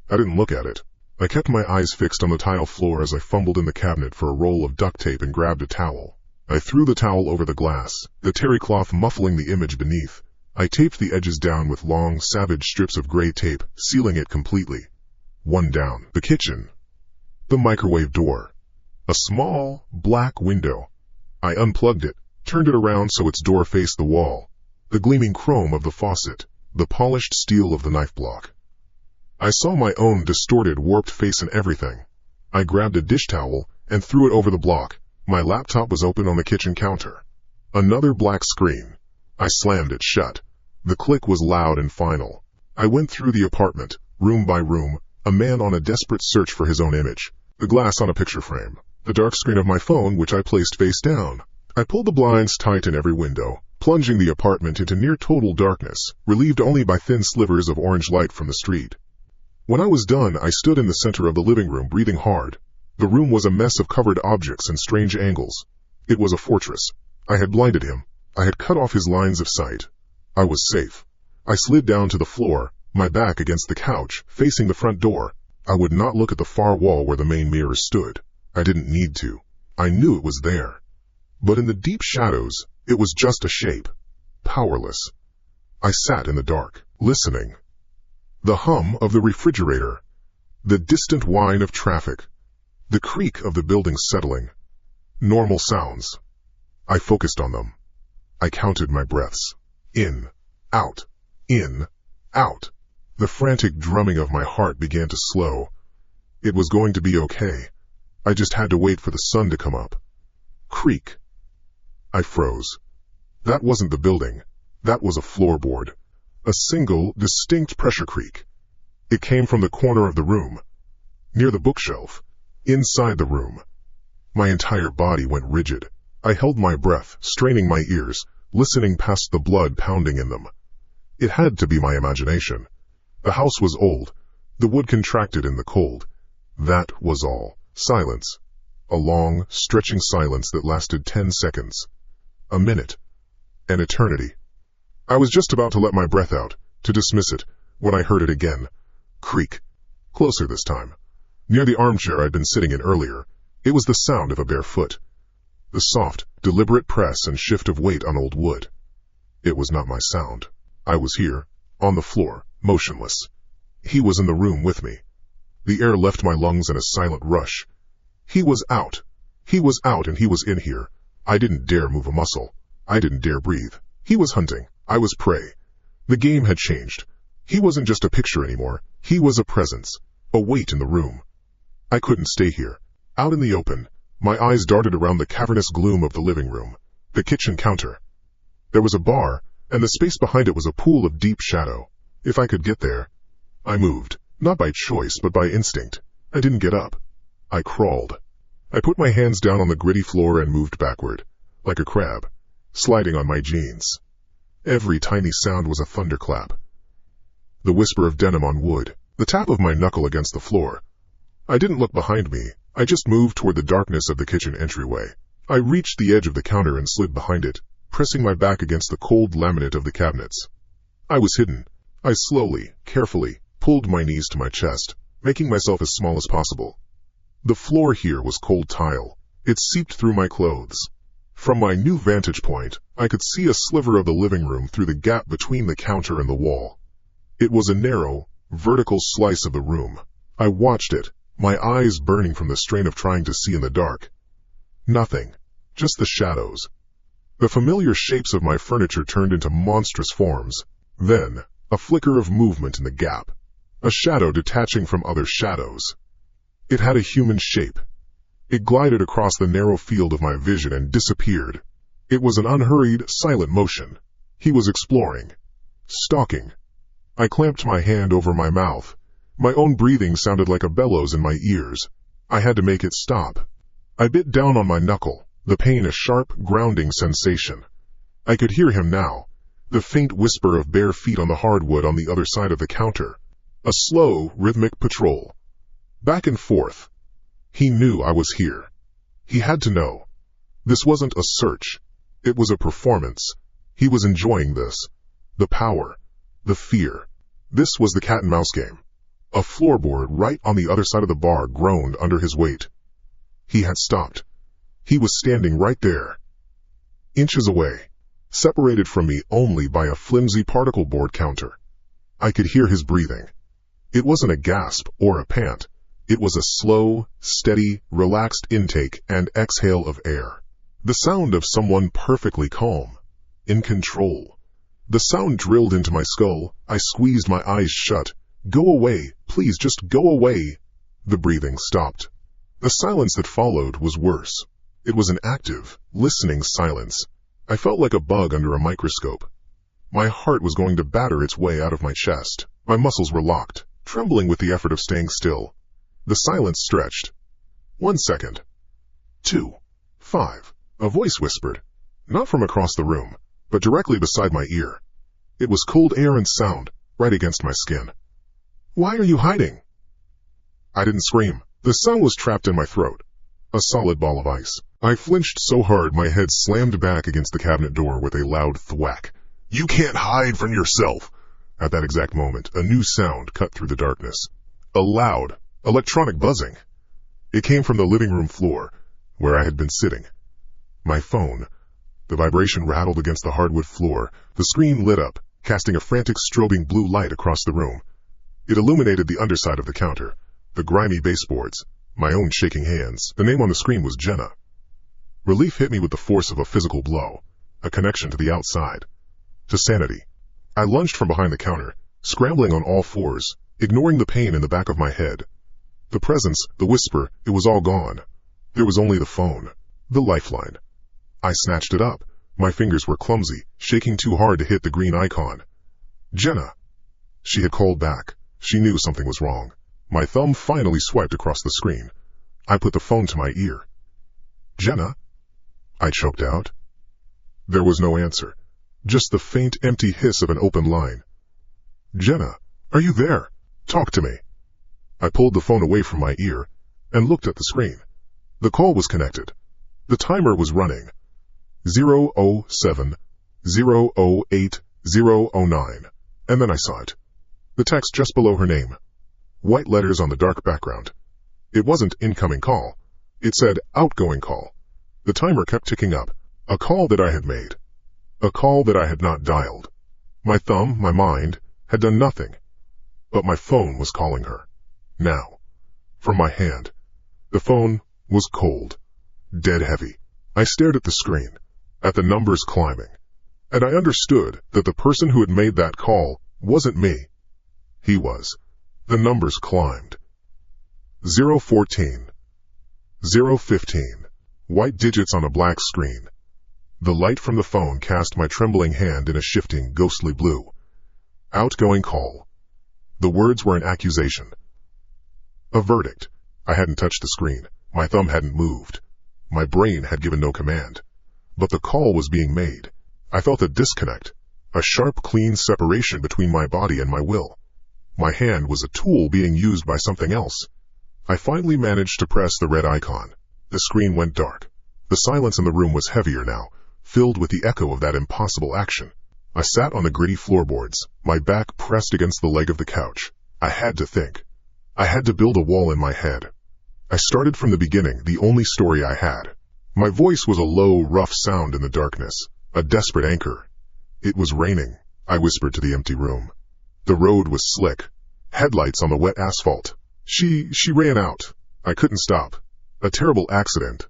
I didn't look at it. I kept my eyes fixed on the tile floor as I fumbled in the cabinet for a roll of duct tape and grabbed a towel. I threw the towel over the glass, the terry cloth muffling the image beneath. I taped the edges down with long, savage strips of gray tape, sealing it completely. One down. The kitchen. The microwave door. A small, black window. I unplugged it, turned it around so its door faced the wall. The gleaming chrome of the faucet. The polished steel of the knife block. I saw my own distorted, warped face in everything. I grabbed a dish towel and threw it over the block. My laptop was open on the kitchen counter. Another black screen. I slammed it shut. The click was loud and final. I went through the apartment, room by room, a man on a desperate search for his own image. The glass on a picture frame. The dark screen of my phone, which I placed face down. I pulled the blinds tight in every window, plunging the apartment into near total darkness, relieved only by thin slivers of orange light from the street. When I was done, I stood in the center of the living room, breathing hard. The room was a mess of covered objects and strange angles. It was a fortress. I had blinded him. I had cut off his lines of sight. I was safe. I slid down to the floor, my back against the couch, facing the front door. I would not look at the far wall where the main mirror stood. I didn't need to. I knew it was there. But in the deep shadows, it was just a shape. Powerless. I sat in the dark, listening. The hum of the refrigerator. The distant whine of traffic. The creak of the building settling. Normal sounds. I focused on them. I counted my breaths. In, out, in, out. The frantic drumming of my heart began to slow. It was going to be okay. I just had to wait for the sun to come up. Creak. I froze. That wasn't the building. That was a floorboard. A single, distinct pressure creak. It came from the corner of the room, near the bookshelf, inside the room. My entire body went rigid. I held my breath, straining my ears, listening past the blood pounding in them. It had to be my imagination. The house was old. The wood contracted in the cold. That was all. Silence. A long, stretching silence that lasted 10 seconds. A minute. An eternity. I was just about to let my breath out, to dismiss it, when I heard it again. Creak. Closer this time. Near the armchair I'd been sitting in earlier. It was the sound of a bare foot. The soft, deliberate press and shift of weight on old wood. It was not my sound. I was here, on the floor, motionless. He was in the room with me. The air left my lungs in a silent rush. He was out. He was out and he was in here. I didn't dare move a muscle. I didn't dare breathe. He was hunting. I was prey. The game had changed. He wasn't just a picture anymore. He was a presence. A weight in the room. I couldn't stay here. Out in the open, my eyes darted around the cavernous gloom of the living room, the kitchen counter. There was a bar, and the space behind it was a pool of deep shadow. If I could get there. I moved, not by choice but by instinct. I didn't get up. I crawled. I put my hands down on the gritty floor and moved backward, like a crab, sliding on my jeans. Every tiny sound was a thunderclap. The whisper of denim on wood, the tap of my knuckle against the floor. I didn't look behind me. I just moved toward the darkness of the kitchen entryway. I reached the edge of the counter and slid behind it, pressing my back against the cold laminate of the cabinets. I was hidden. I slowly, carefully, pulled my knees to my chest, making myself as small as possible. The floor here was cold tile. It seeped through my clothes. From my new vantage point, I could see a sliver of the living room through the gap between the counter and the wall. It was a narrow, vertical slice of the room. I watched it, my eyes burning from the strain of trying to see in the dark. Nothing. Just the shadows. The familiar shapes of my furniture turned into monstrous forms. Then, a flicker of movement in the gap. A shadow detaching from other shadows. It had a human shape. It glided across the narrow field of my vision and disappeared. It was an unhurried, silent motion. He was exploring. Stalking. I clamped my hand over my mouth. My own breathing sounded like a bellows in my ears. I had to make it stop. I bit down on my knuckle, the pain a sharp, grounding sensation. I could hear him now, the faint whisper of bare feet on the hardwood on the other side of the counter. A slow, rhythmic patrol. Back and forth. He knew I was here. He had to know. This wasn't a search. It was a performance. He was enjoying this. The power. The fear. This was the cat-and-mouse game. A floorboard right on the other side of the bar groaned under his weight. He had stopped. He was standing right there. Inches away. Separated from me only by a flimsy particle board counter. I could hear his breathing. It wasn't a gasp or a pant. It was a slow, steady, relaxed intake and exhale of air. The sound of someone perfectly calm. In control. The sound drilled into my skull. I squeezed my eyes shut. Go away, please just go away. The breathing stopped. The silence that followed was worse. It was an active, listening silence. I felt like a bug under a microscope. My heart was going to batter its way out of my chest. My muscles were locked, trembling with the effort of staying still. The silence stretched. 1 second. 2. 5. A voice whispered, not from across the room, but directly beside my ear. It was cold air and sound, right against my skin. Why are you hiding? I didn't scream. The sound was trapped in my throat. A solid ball of ice. I flinched so hard my head slammed back against the cabinet door with a loud thwack. You can't hide from yourself. At that exact moment, a new sound cut through the darkness. A loud, electronic buzzing. It came from the living room floor, where I had been sitting. My phone. The vibration rattled against the hardwood floor. The screen lit up, casting a frantic strobing blue light across the room. It illuminated the underside of the counter, the grimy baseboards, my own shaking hands. The name on the screen was Jenna. Relief hit me with the force of a physical blow, a connection to the outside, to sanity. I lunged from behind the counter, scrambling on all fours, ignoring the pain in the back of my head. The presence, the whisper, it was all gone. There was only the phone. The lifeline. I snatched it up. My fingers were clumsy, shaking too hard to hit the green icon. Jenna. She had called back. She knew something was wrong. My thumb finally swiped across the screen. I put the phone to my ear. Jenna? I choked out. There was no answer. Just the faint, empty hiss of an open line. Jenna, are you there? Talk to me. I pulled the phone away from my ear and looked at the screen. The call was connected. The timer was running. 007, 008, 009. And then I saw it. The text just below her name. White letters on the dark background. It wasn't incoming call. It said outgoing call. The timer kept ticking up. A call that I had made. A call that I had not dialed. My thumb, my mind, had done nothing. But my phone was calling her. Now. From my hand. The phone was cold. Dead heavy. I stared at the screen. At the numbers climbing. And I understood that the person who had made that call wasn't me. He was. The numbers climbed. 014. 015. White digits on a black screen. The light from the phone cast my trembling hand in a shifting, ghostly blue. Outgoing call. The words were an accusation. A verdict. I hadn't touched the screen. My thumb hadn't moved. My brain had given no command. But the call was being made. I felt a disconnect. A sharp, clean separation between my body and my will. My hand was a tool being used by something else. I finally managed to press the red icon. The screen went dark. The silence in the room was heavier now, filled with the echo of that impossible action. I sat on the gritty floorboards, my back pressed against the leg of the couch. I had to think. I had to build a wall in my head. I started from the beginning, the only story I had. My voice was a low, rough sound in the darkness, a desperate anchor. It was raining, I whispered to the empty room. The road was slick. Headlights on the wet asphalt. She ran out. I couldn't stop. A terrible accident.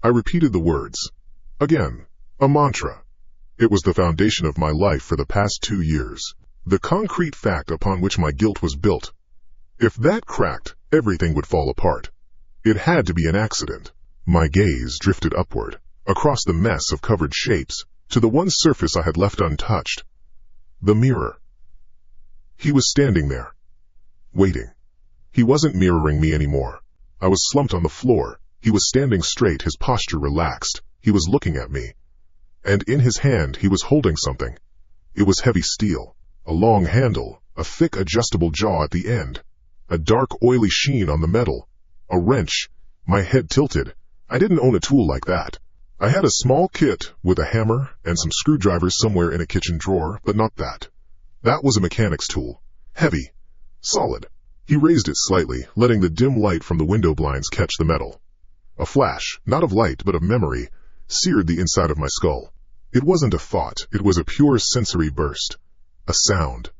I repeated the words. Again. A mantra. It was the foundation of my life for the past 2 years. The concrete fact upon which my guilt was built. If that cracked, everything would fall apart. It had to be an accident. My gaze drifted upward, across the mess of covered shapes, to the one surface I had left untouched. The mirror. He was standing there, waiting. He wasn't mirroring me anymore. I was slumped on the floor. He was standing straight, his posture relaxed. He was looking at me. And in his hand he was holding something. It was heavy steel, a long handle, a thick adjustable jaw at the end, a dark oily sheen on the metal, a wrench. My head tilted. I didn't own a tool like that. I had a small kit with a hammer and some screwdrivers somewhere in a kitchen drawer, but not that. That was a mechanic's tool. Heavy. Solid. He raised it slightly, letting the dim light from the window blinds catch the metal. A flash, not of light but of memory, seared the inside of my skull. It wasn't a thought, it was a pure sensory burst. A sound.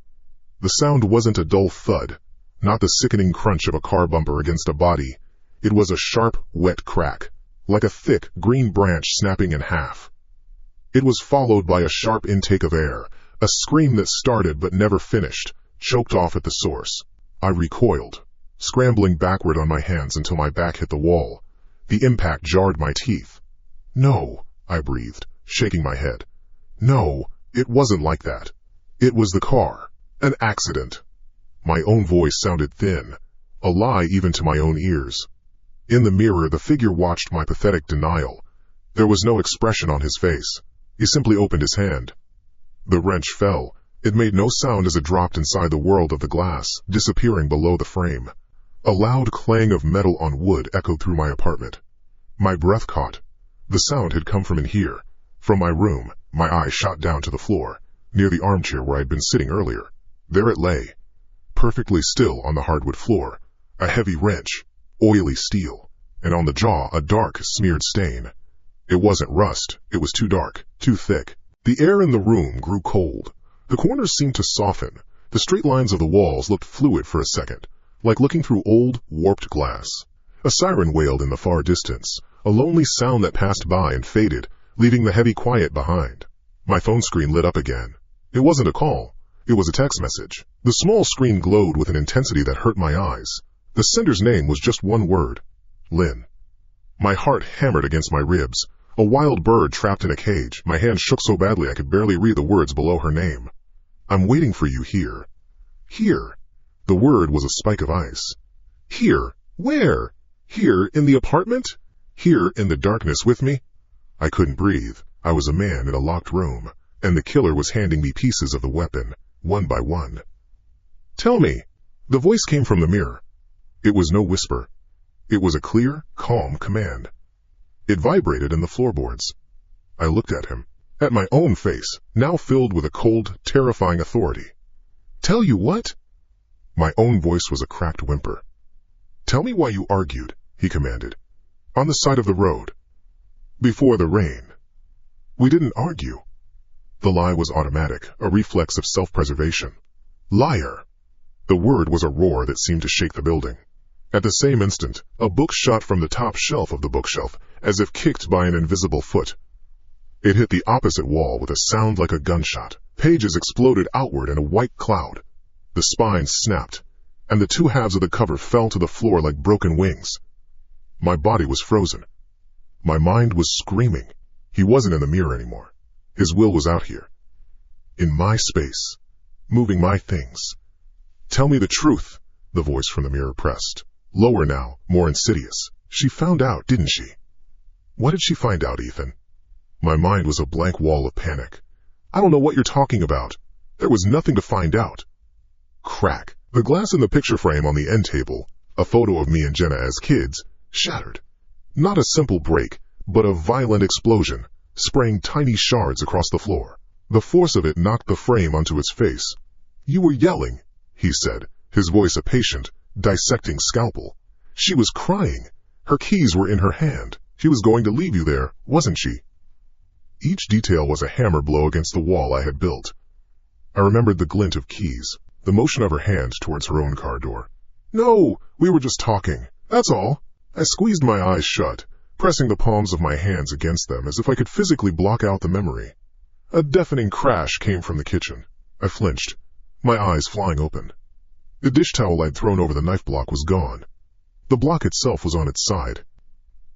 The sound wasn't a dull thud, not the sickening crunch of a car bumper against a body. It was a sharp, wet crack, like a thick, green branch snapping in half. It was followed by a sharp intake of air, a scream that started but never finished, choked off at the source. I recoiled, scrambling backward on my hands until my back hit the wall. The impact jarred my teeth. No, I breathed, shaking my head. No, it wasn't like that. It was the car. An accident. My own voice sounded thin, a lie even to my own ears. In the mirror, the figure watched my pathetic denial. There was no expression on his face. He simply opened his hand. The wrench fell. It made no sound as it dropped inside the world of the glass, disappearing below the frame. A loud clang of metal on wood echoed through my apartment. My breath caught. The sound had come from in here. From my room, my eye shot down to the floor, near the armchair where I'd been sitting earlier. There it lay, perfectly still on the hardwood floor, a heavy wrench, oily steel, and on the jaw a dark, smeared stain. It wasn't rust, it was too dark, too thick. The air in the room grew cold. The corners seemed to soften. The straight lines of the walls looked fluid for a second, like looking through old, warped glass. A siren wailed in the far distance, a lonely sound that passed by and faded, leaving the heavy quiet behind. My phone screen lit up again. It wasn't a call. It was a text message. The small screen glowed with an intensity that hurt my eyes. The sender's name was just one word: Lynn. My heart hammered against my ribs. A wild bird trapped in a cage. My hand shook so badly I could barely read the words below her name. I'm waiting for you here. Here. The word was a spike of ice. Here? Where? Here, in the apartment? Here, in the darkness with me? I couldn't breathe. I was a man in a locked room, and the killer was handing me pieces of the weapon, one by one. Tell me. The voice came from the mirror. It was no whisper. It was a clear, calm command. It vibrated in the floorboards. I looked at him, at my own face, now filled with a cold, terrifying authority. Tell you what? My own voice was a cracked whimper. Tell me why you argued, he commanded. On the side of the road. Before the rain. We didn't argue. The lie was automatic, a reflex of self-preservation. Liar! The word was a roar that seemed to shake the building. At the same instant, a book shot from the top shelf of the bookshelf, as if kicked by an invisible foot. It hit the opposite wall with a sound like a gunshot. Pages exploded outward in a white cloud. The spine snapped, and the two halves of the cover fell to the floor like broken wings. My body was frozen. My mind was screaming. He wasn't in the mirror anymore. His will was out here. In my space. Moving my things. Tell me the truth, the voice from the mirror pressed. Lower now, more insidious. She found out, didn't she? What did she find out, Ethan? My mind was a blank wall of panic. I don't know what you're talking about. There was nothing to find out. Crack. The glass in the picture frame on the end table, a photo of me and Jenna as kids, shattered. Not a simple break, but a violent explosion, spraying tiny shards across the floor. The force of it knocked the frame onto his face. You were yelling, he said, his voice a patient, dissecting scalpel. She was crying. Her keys were in her hand. She was going to leave you there, wasn't she? Each detail was a hammer blow against the wall I had built. I remembered the glint of keys, the motion of her hand towards her own car door. No, we were just talking. That's all. I squeezed my eyes shut, pressing the palms of my hands against them as if I could physically block out the memory. A deafening crash came from the kitchen. I flinched, my eyes flying open. The dish towel I'd thrown over the knife block was gone. The block itself was on its side.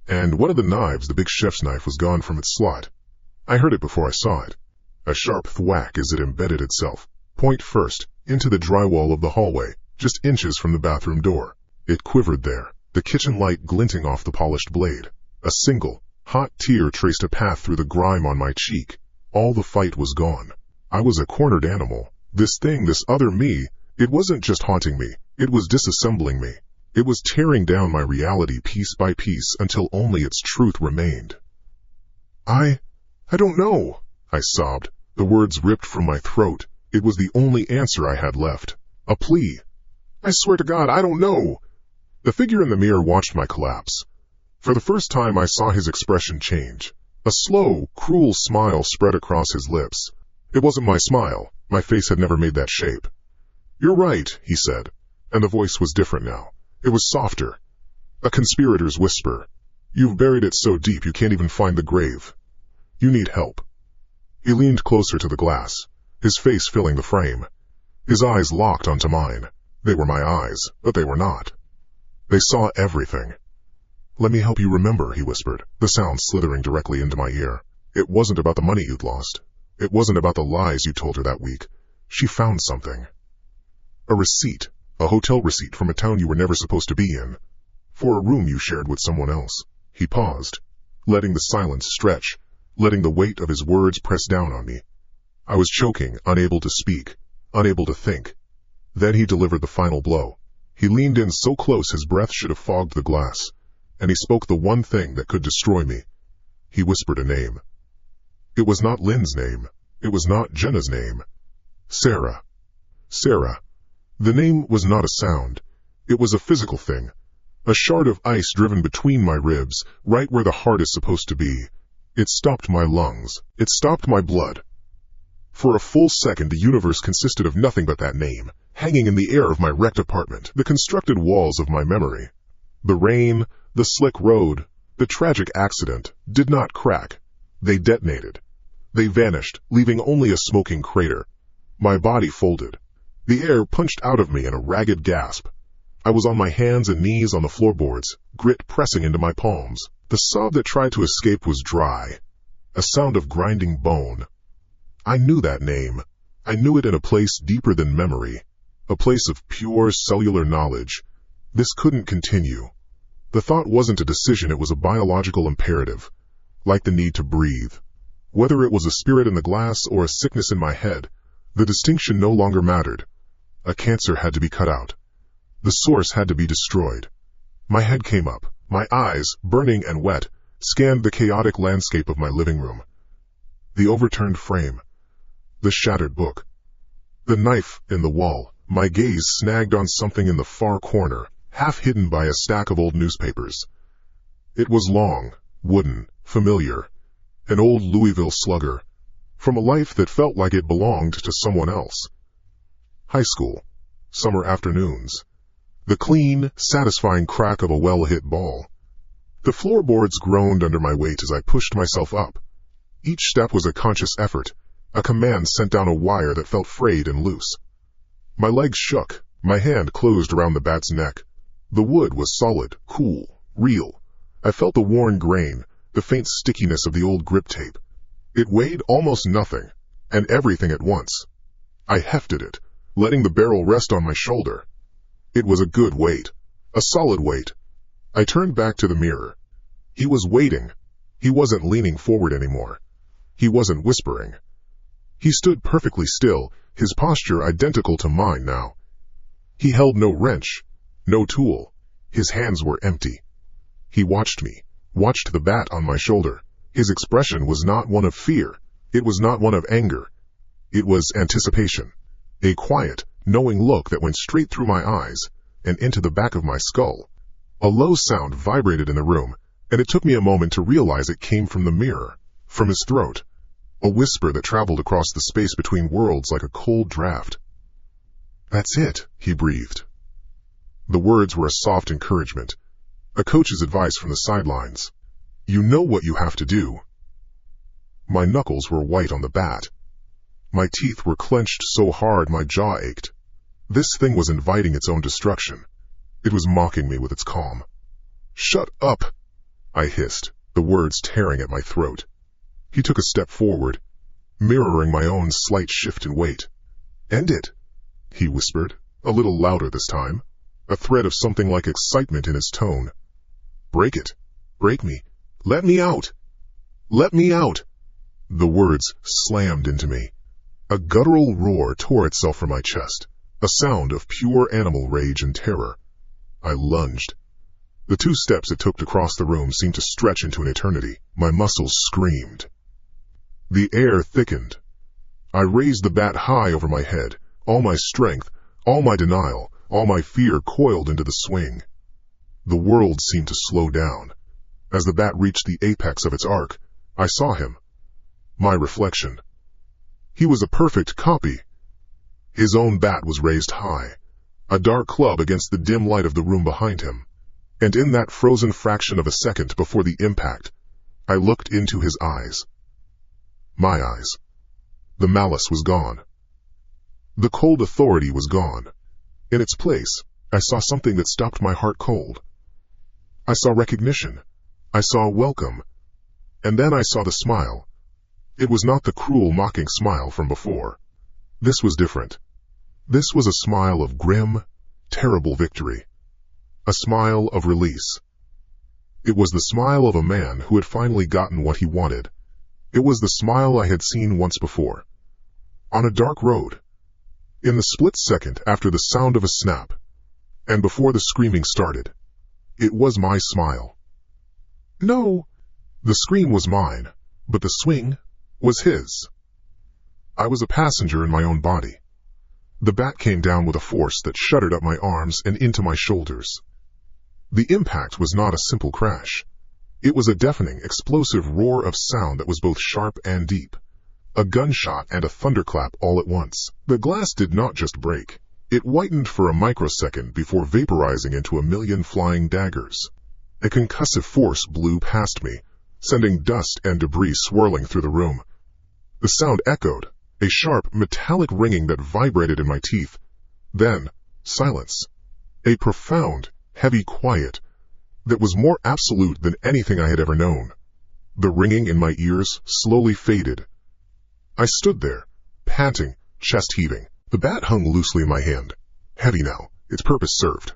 And one of the knives, the big chef's knife, was gone from its slot. I heard it before I saw it. A sharp thwack as it embedded itself, point first, into the drywall of the hallway, just inches from the bathroom door. It quivered there, the kitchen light glinting off the polished blade. A single, hot tear traced a path through the grime on my cheek. All the fight was gone. I was a cornered animal. This thing, this other me, it wasn't just haunting me, it was disassembling me. It was tearing down my reality piece by piece until only its truth remained. I don't know, I sobbed, the words ripped from my throat. It was the only answer I had left. A plea. I swear to God, I don't know. The figure in the mirror watched my collapse. For the first time I saw his expression change. A slow, cruel smile spread across his lips. It wasn't my smile. My face had never made that shape. You're right, he said, and the voice was different now. It was softer. A conspirator's whisper. You've buried it so deep you can't even find the grave. You need help. He leaned closer to the glass, his face filling the frame. His eyes locked onto mine. They were my eyes, but they were not. They saw everything. Let me help you remember, he whispered, the sound slithering directly into my ear. It wasn't about the money you'd lost. It wasn't about the lies you told her that week. She found something. A receipt, a hotel receipt from a town you were never supposed to be in, for a room you shared with someone else. He paused, letting the silence stretch, letting the weight of his words press down on me. I was choking, unable to speak, unable to think. Then he delivered the final blow. He leaned in so close his breath should have fogged the glass, and he spoke the one thing that could destroy me. He whispered a name. It was not Lynn's name. It was not Jenna's name. Sarah. Sarah. The name was not a sound. It was a physical thing. A shard of ice driven between my ribs, right where the heart is supposed to be. It stopped my lungs. It stopped my blood. For a full second the universe consisted of nothing but that name, hanging in the air of my wrecked apartment, the constructed walls of my memory. The rain, the slick road, the tragic accident, did not crack. They detonated. They vanished, leaving only a smoking crater. My body folded. The air punched out of me in a ragged gasp. I was on my hands and knees on the floorboards, grit pressing into my palms. The sob that tried to escape was dry, a sound of grinding bone. I knew that name. I knew it in a place deeper than memory, a place of pure cellular knowledge. This couldn't continue. The thought wasn't a decision, it was a biological imperative, like the need to breathe. Whether it was a spirit in the glass or a sickness in my head, the distinction no longer mattered. A cancer had to be cut out. The source had to be destroyed. My head came up. My eyes, burning and wet, scanned the chaotic landscape of my living room. The overturned frame. The shattered book. The knife in the wall. My gaze snagged on something in the far corner, half hidden by a stack of old newspapers. It was long, wooden, familiar. An old Louisville Slugger, from a life that felt like it belonged to someone else. High school. Summer afternoons. The clean, satisfying crack of a well-hit ball. The floorboards groaned under my weight as I pushed myself up. Each step was a conscious effort, a command sent down a wire that felt frayed and loose. My legs shook, my hand closed around the bat's neck. The wood was solid, cool, real. I felt the worn grain, the faint stickiness of the old grip tape. It weighed almost nothing, and everything at once. I hefted it, letting the barrel rest on my shoulder. It was a good weight, a solid weight. I turned back to the mirror. He was waiting. He wasn't leaning forward anymore. He wasn't whispering. He stood perfectly still, his posture identical to mine now. He held no wrench, no tool. His hands were empty. He watched me, watched the bat on my shoulder. His expression was not one of fear. It was not one of anger. It was anticipation. A quiet, knowing look that went straight through my eyes and into the back of my skull. A low sound vibrated in the room, and it took me a moment to realize it came from the mirror, from his throat. A whisper that traveled across the space between worlds like a cold draft. "That's it," he breathed. The words were a soft encouragement, a coach's advice from the sidelines. "You know what you have to do." My knuckles were white on the bat. My teeth were clenched so hard my jaw ached. This thing was inviting its own destruction. It was mocking me with its calm. "Shut up," I hissed, the words tearing at my throat. He took a step forward, mirroring my own slight shift in weight. "End it," he whispered, a little louder this time, a thread of something like excitement in his tone. "Break it. Break me. Let me out. Let me out." The words slammed into me. A guttural roar tore itself from my chest, a sound of pure animal rage and terror. I lunged. The 2 steps it took to cross the room seemed to stretch into an eternity. My muscles screamed. The air thickened. I raised the bat high over my head, all my strength, all my denial, all my fear coiled into the swing. The world seemed to slow down. As the bat reached the apex of its arc, I saw him. My reflection. He was a perfect copy. His own bat was raised high, a dark club against the dim light of the room behind him. And in that frozen fraction of a second before the impact, I looked into his eyes. My eyes. The malice was gone. The cold authority was gone. In its place, I saw something that stopped my heart cold. I saw recognition. I saw welcome. And then I saw the smile. It was not the cruel, mocking smile from before. This was different. This was a smile of grim, terrible victory. A smile of release. It was the smile of a man who had finally gotten what he wanted. It was the smile I had seen once before. On a dark road. In the split second after the sound of a snap, and before the screaming started. It was my smile. No! The scream was mine, but the swing was his. I was a passenger in my own body. The bat came down with a force that shuddered up my arms and into my shoulders. The impact was not a simple crash. It was a deafening, explosive roar of sound that was both sharp and deep. A gunshot and a thunderclap all at once. The glass did not just break. It whitened for a microsecond before vaporizing into a million flying daggers. A concussive force blew past me, sending dust and debris swirling through the room. The sound echoed, a sharp, metallic ringing that vibrated in my teeth. Then, silence. A profound, heavy quiet that was more absolute than anything I had ever known. The ringing in my ears slowly faded. I stood there, panting, chest heaving. The bat hung loosely in my hand, heavy now, its purpose served.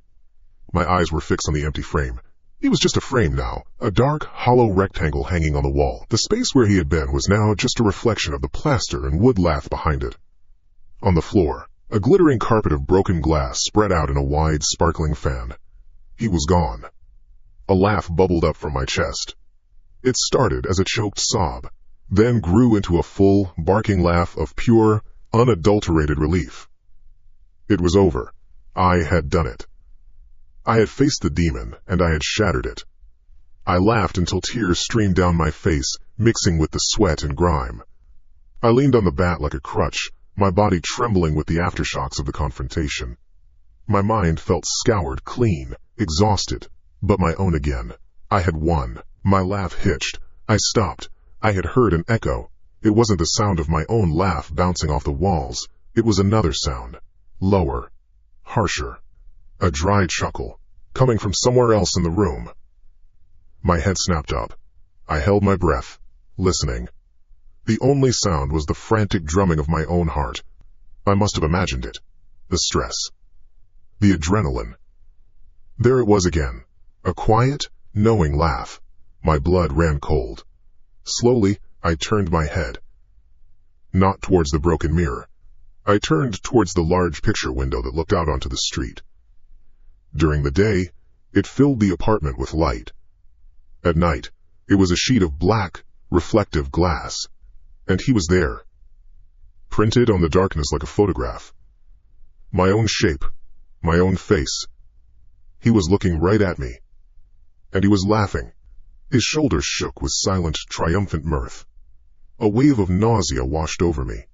My eyes were fixed on the empty frame. It was just a frame now, a dark, hollow rectangle hanging on the wall. The space where he had been was now just a reflection of the plaster and wood lath behind it. On the floor, a glittering carpet of broken glass spread out in a wide, sparkling fan. He was gone. A laugh bubbled up from my chest. It started as a choked sob, then grew into a full, barking laugh of pure, unadulterated relief. It was over. I had done it. I had faced the demon, and I had shattered it. I laughed until tears streamed down my face, mixing with the sweat and grime. I leaned on the bat like a crutch, my body trembling with the aftershocks of the confrontation. My mind felt scoured, clean, exhausted, but my own again. I had won. My laugh hitched. I stopped. I had heard an echo. It wasn't the sound of my own laugh bouncing off the walls. It was another sound. Lower. Harsher. A dry chuckle, coming from somewhere else in the room. My head snapped up. I held my breath, listening. The only sound was the frantic drumming of my own heart. I must have imagined it. The stress. The adrenaline. There it was again. A quiet, knowing laugh. My blood ran cold. Slowly, I turned my head. Not towards the broken mirror. I turned towards the large picture window that looked out onto the street. During the day, it filled the apartment with light. At night, it was a sheet of black, reflective glass. And he was there, printed on the darkness like a photograph. My own shape, my own face. He was looking right at me. And he was laughing. His shoulders shook with silent, triumphant mirth. A wave of nausea washed over me.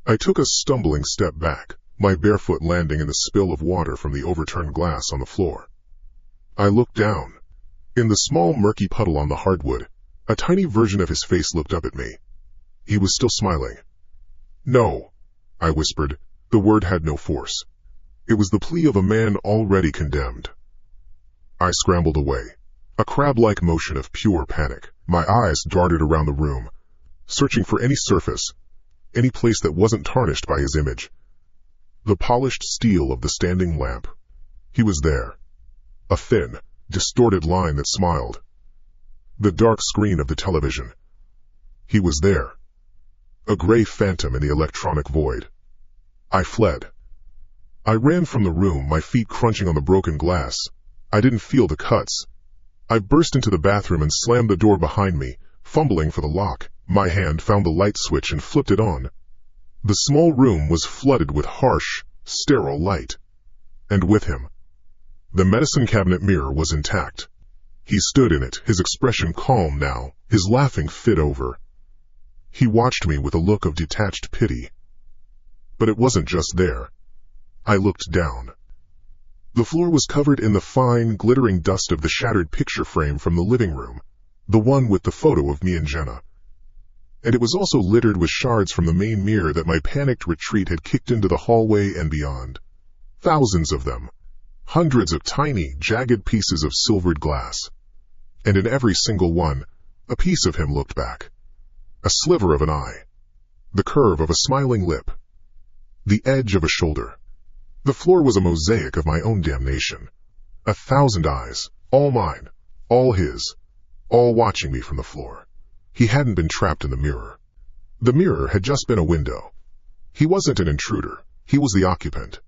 I took a stumbling step back, my barefoot landing in the spill of water from the overturned glass on the floor. I looked down. In the small murky puddle on the hardwood, a tiny version of his face looked up at me. He was still smiling. "No," I whispered. The word had no force. It was the plea of a man already condemned. I scrambled away, a crab-like motion of pure panic. My eyes darted around the room, searching for any surface, any place that wasn't tarnished by his image. The polished steel of the standing lamp. He was there. A thin, distorted line that smiled. The dark screen of the television. He was there. A gray phantom in the electronic void. I fled. I ran from the room, my feet crunching on the broken glass. I didn't feel the cuts. I burst into the bathroom and slammed the door behind me, fumbling for the lock. My hand found the light switch and flipped it on. The small room was flooded with harsh, sterile light. And with him, the medicine cabinet mirror was intact. He stood in it, his expression calm now, his laughing fit over. He watched me with a look of detached pity. But it wasn't just there. I looked down. The floor was covered in the fine, glittering dust of the shattered picture frame from the living room, the one with the photo of me and Jenna. And it was also littered with shards from the main mirror that my panicked retreat had kicked into the hallway and beyond. Thousands of them. Hundreds of tiny, jagged pieces of silvered glass. And in every single one, a piece of him looked back. A sliver of an eye. The curve of a smiling lip. The edge of a shoulder. The floor was a mosaic of my own damnation. 1,000 eyes, all mine, all his, all watching me from the floor. He hadn't been trapped in the mirror. The mirror had just been a window. He wasn't an intruder. He was the occupant.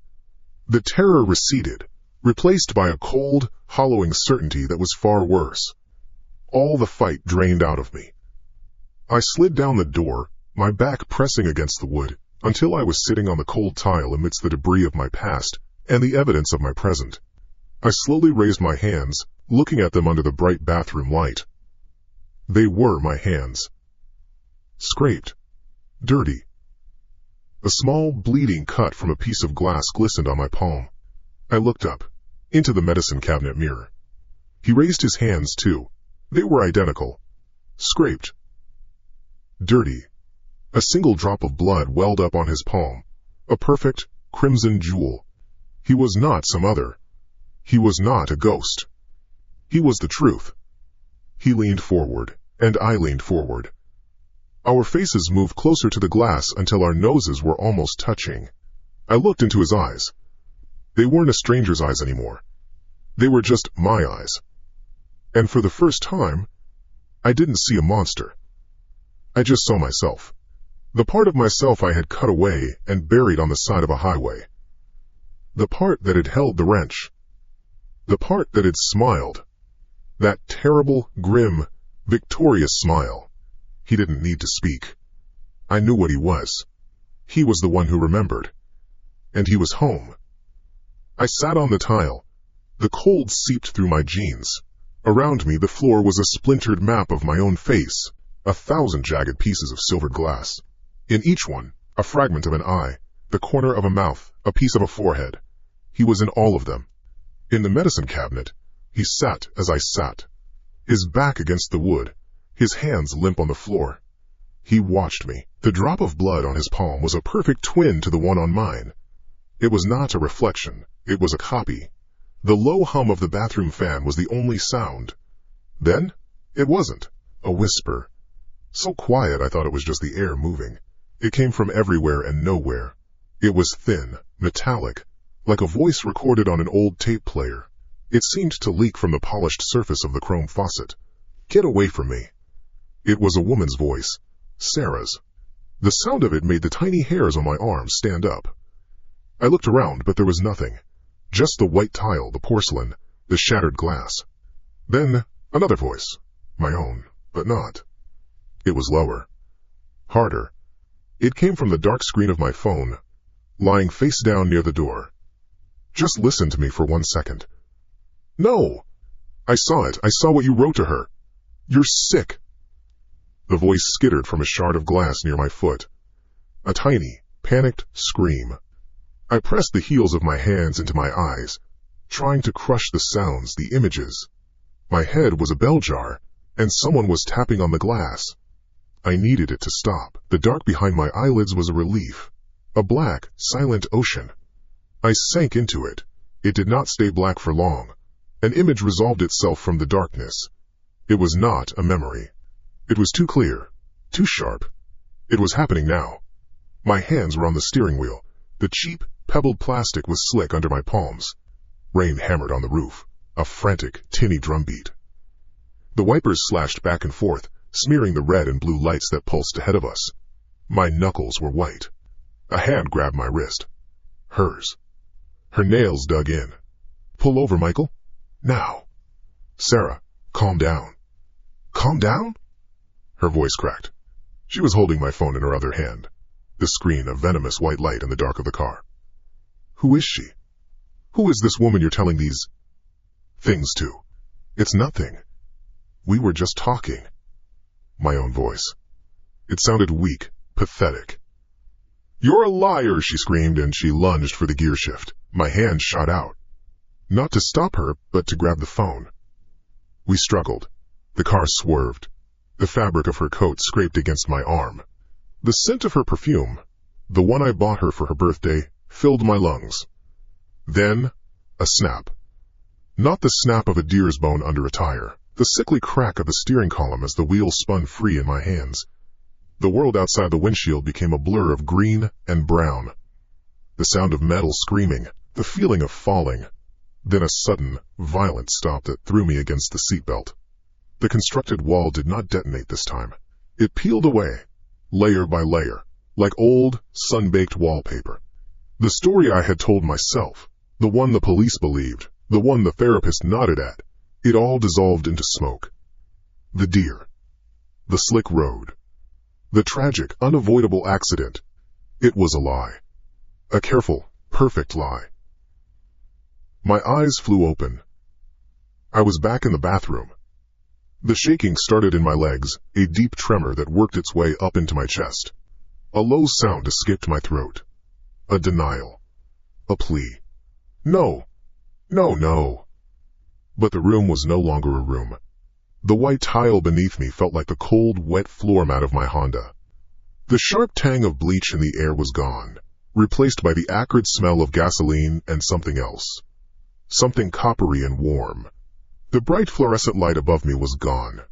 The terror receded, replaced by a cold, hollowing certainty that was far worse. All the fight drained out of me. I slid down the door, my back pressing against the wood, until I was sitting on the cold tile amidst the debris of my past and the evidence of my present. I slowly raised my hands, looking at them under the bright bathroom light. They were my hands. Scraped. Dirty. A small, bleeding cut from a piece of glass glistened on my palm. I looked up, into the medicine cabinet mirror. He raised his hands too. They were identical. Scraped. Dirty. A single drop of blood welled up on his palm. A perfect, crimson jewel. He was not some other. He was not a ghost. He was the truth. He leaned forward, and I leaned forward. Our faces moved closer to the glass until our noses were almost touching. I looked into his eyes. They weren't a stranger's eyes anymore. They were just my eyes. And for the first time, I didn't see a monster. I just saw myself. The part of myself I had cut away and buried on the side of a highway. The part that had held the wrench. The part that had smiled. That terrible, grim, victorious smile. He didn't need to speak. I knew what he was. He was the one who remembered. And he was home. I sat on the tile. The cold seeped through my jeans. Around me the floor was a splintered map of my own face, 1,000 jagged pieces of silvered glass. In each one, a fragment of an eye, the corner of a mouth, a piece of a forehead. He was in all of them. In the medicine cabinet, he sat as I sat, his back against the wood, his hands limp on the floor. He watched me. The drop of blood on his palm was a perfect twin to the one on mine. It was not a reflection, it was a copy. The low hum of the bathroom fan was the only sound. Then, it wasn't. A whisper. So quiet I thought it was just the air moving. It came from everywhere and nowhere. It was thin, metallic, like a voice recorded on an old tape player. It seemed to leak from the polished surface of the chrome faucet. Get away from me. It was a woman's voice. Sarah's. The sound of it made the tiny hairs on my arms stand up. I looked around, but there was nothing. Just the white tile, the porcelain, the shattered glass. Then, another voice. My own, but not. It was lower. Harder. It came from the dark screen of my phone, lying face down near the door. Just listen to me for 1 second. No! I saw it. I saw what you wrote to her. You're sick. The voice skittered from a shard of glass near my foot. A tiny, panicked scream. I pressed the heels of my hands into my eyes, trying to crush the sounds, the images. My head was a bell jar, and someone was tapping on the glass. I needed it to stop. The dark behind my eyelids was a relief. A black, silent ocean. I sank into it. It did not stay black for long. An image resolved itself from the darkness. It was not a memory. It was too clear, too sharp. It was happening now. My hands were on the steering wheel. The cheap, pebbled plastic was slick under my palms. Rain hammered on the roof, a frantic, tinny drumbeat. The wipers slashed back and forth, smearing the red and blue lights that pulsed ahead of us. My knuckles were white. A hand grabbed my wrist. Hers. Her nails dug in. Pull over, Michael. Now. Sarah, calm down. Calm down? Her voice cracked. She was holding my phone in her other hand, the screen a venomous white light in the dark of the car. Who is she? Who is this woman you're telling these things to? It's nothing. We were just talking. My own voice. It sounded weak, pathetic. You're a liar, she screamed, and she lunged for the gear shift. My hand shot out. Not to stop her, but to grab the phone. We struggled. The car swerved. The fabric of her coat scraped against my arm. The scent of her perfume, the one I bought her for her birthday, filled my lungs. Then, a snap. Not the snap of a deer's bone under a tire, the sickly crack of the steering column as the wheels spun free in my hands. The world outside the windshield became a blur of green and brown. The sound of metal screaming, the feeling of falling. Then a sudden, violent stop that threw me against the seatbelt. The constructed wall did not detonate this time. It peeled away, layer by layer, like old, sun-baked wallpaper. The story I had told myself, the one the police believed, the one the therapist nodded at, it all dissolved into smoke. The deer. The slick road. The tragic, unavoidable accident. It was a lie. A careful, perfect lie. My eyes flew open. I was back in the bathroom. The shaking started in my legs, a deep tremor that worked its way up into my chest. A low sound escaped my throat. A denial. A plea. No. No, no. But the room was no longer a room. The white tile beneath me felt like the cold, wet floor mat of my Honda. The sharp tang of bleach in the air was gone, replaced by the acrid smell of gasoline and something else. something coppery and warm. The bright fluorescent light above me was gone,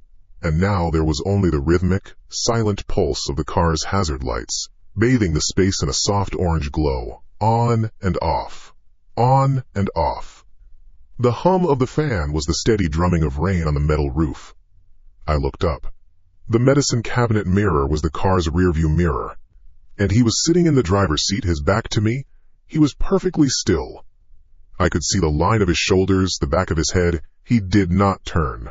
and now there was only the rhythmic, silent pulse of the car's hazard lights, bathing the space in a soft orange glow, on and off, on and off. The hum of the fan was the steady drumming of rain on the metal roof. I looked up. The medicine cabinet mirror was the car's rearview mirror, and he was sitting in the driver's seat, his back to me. He was perfectly still. I could see the line of his shoulders, the back of his head. He did not turn.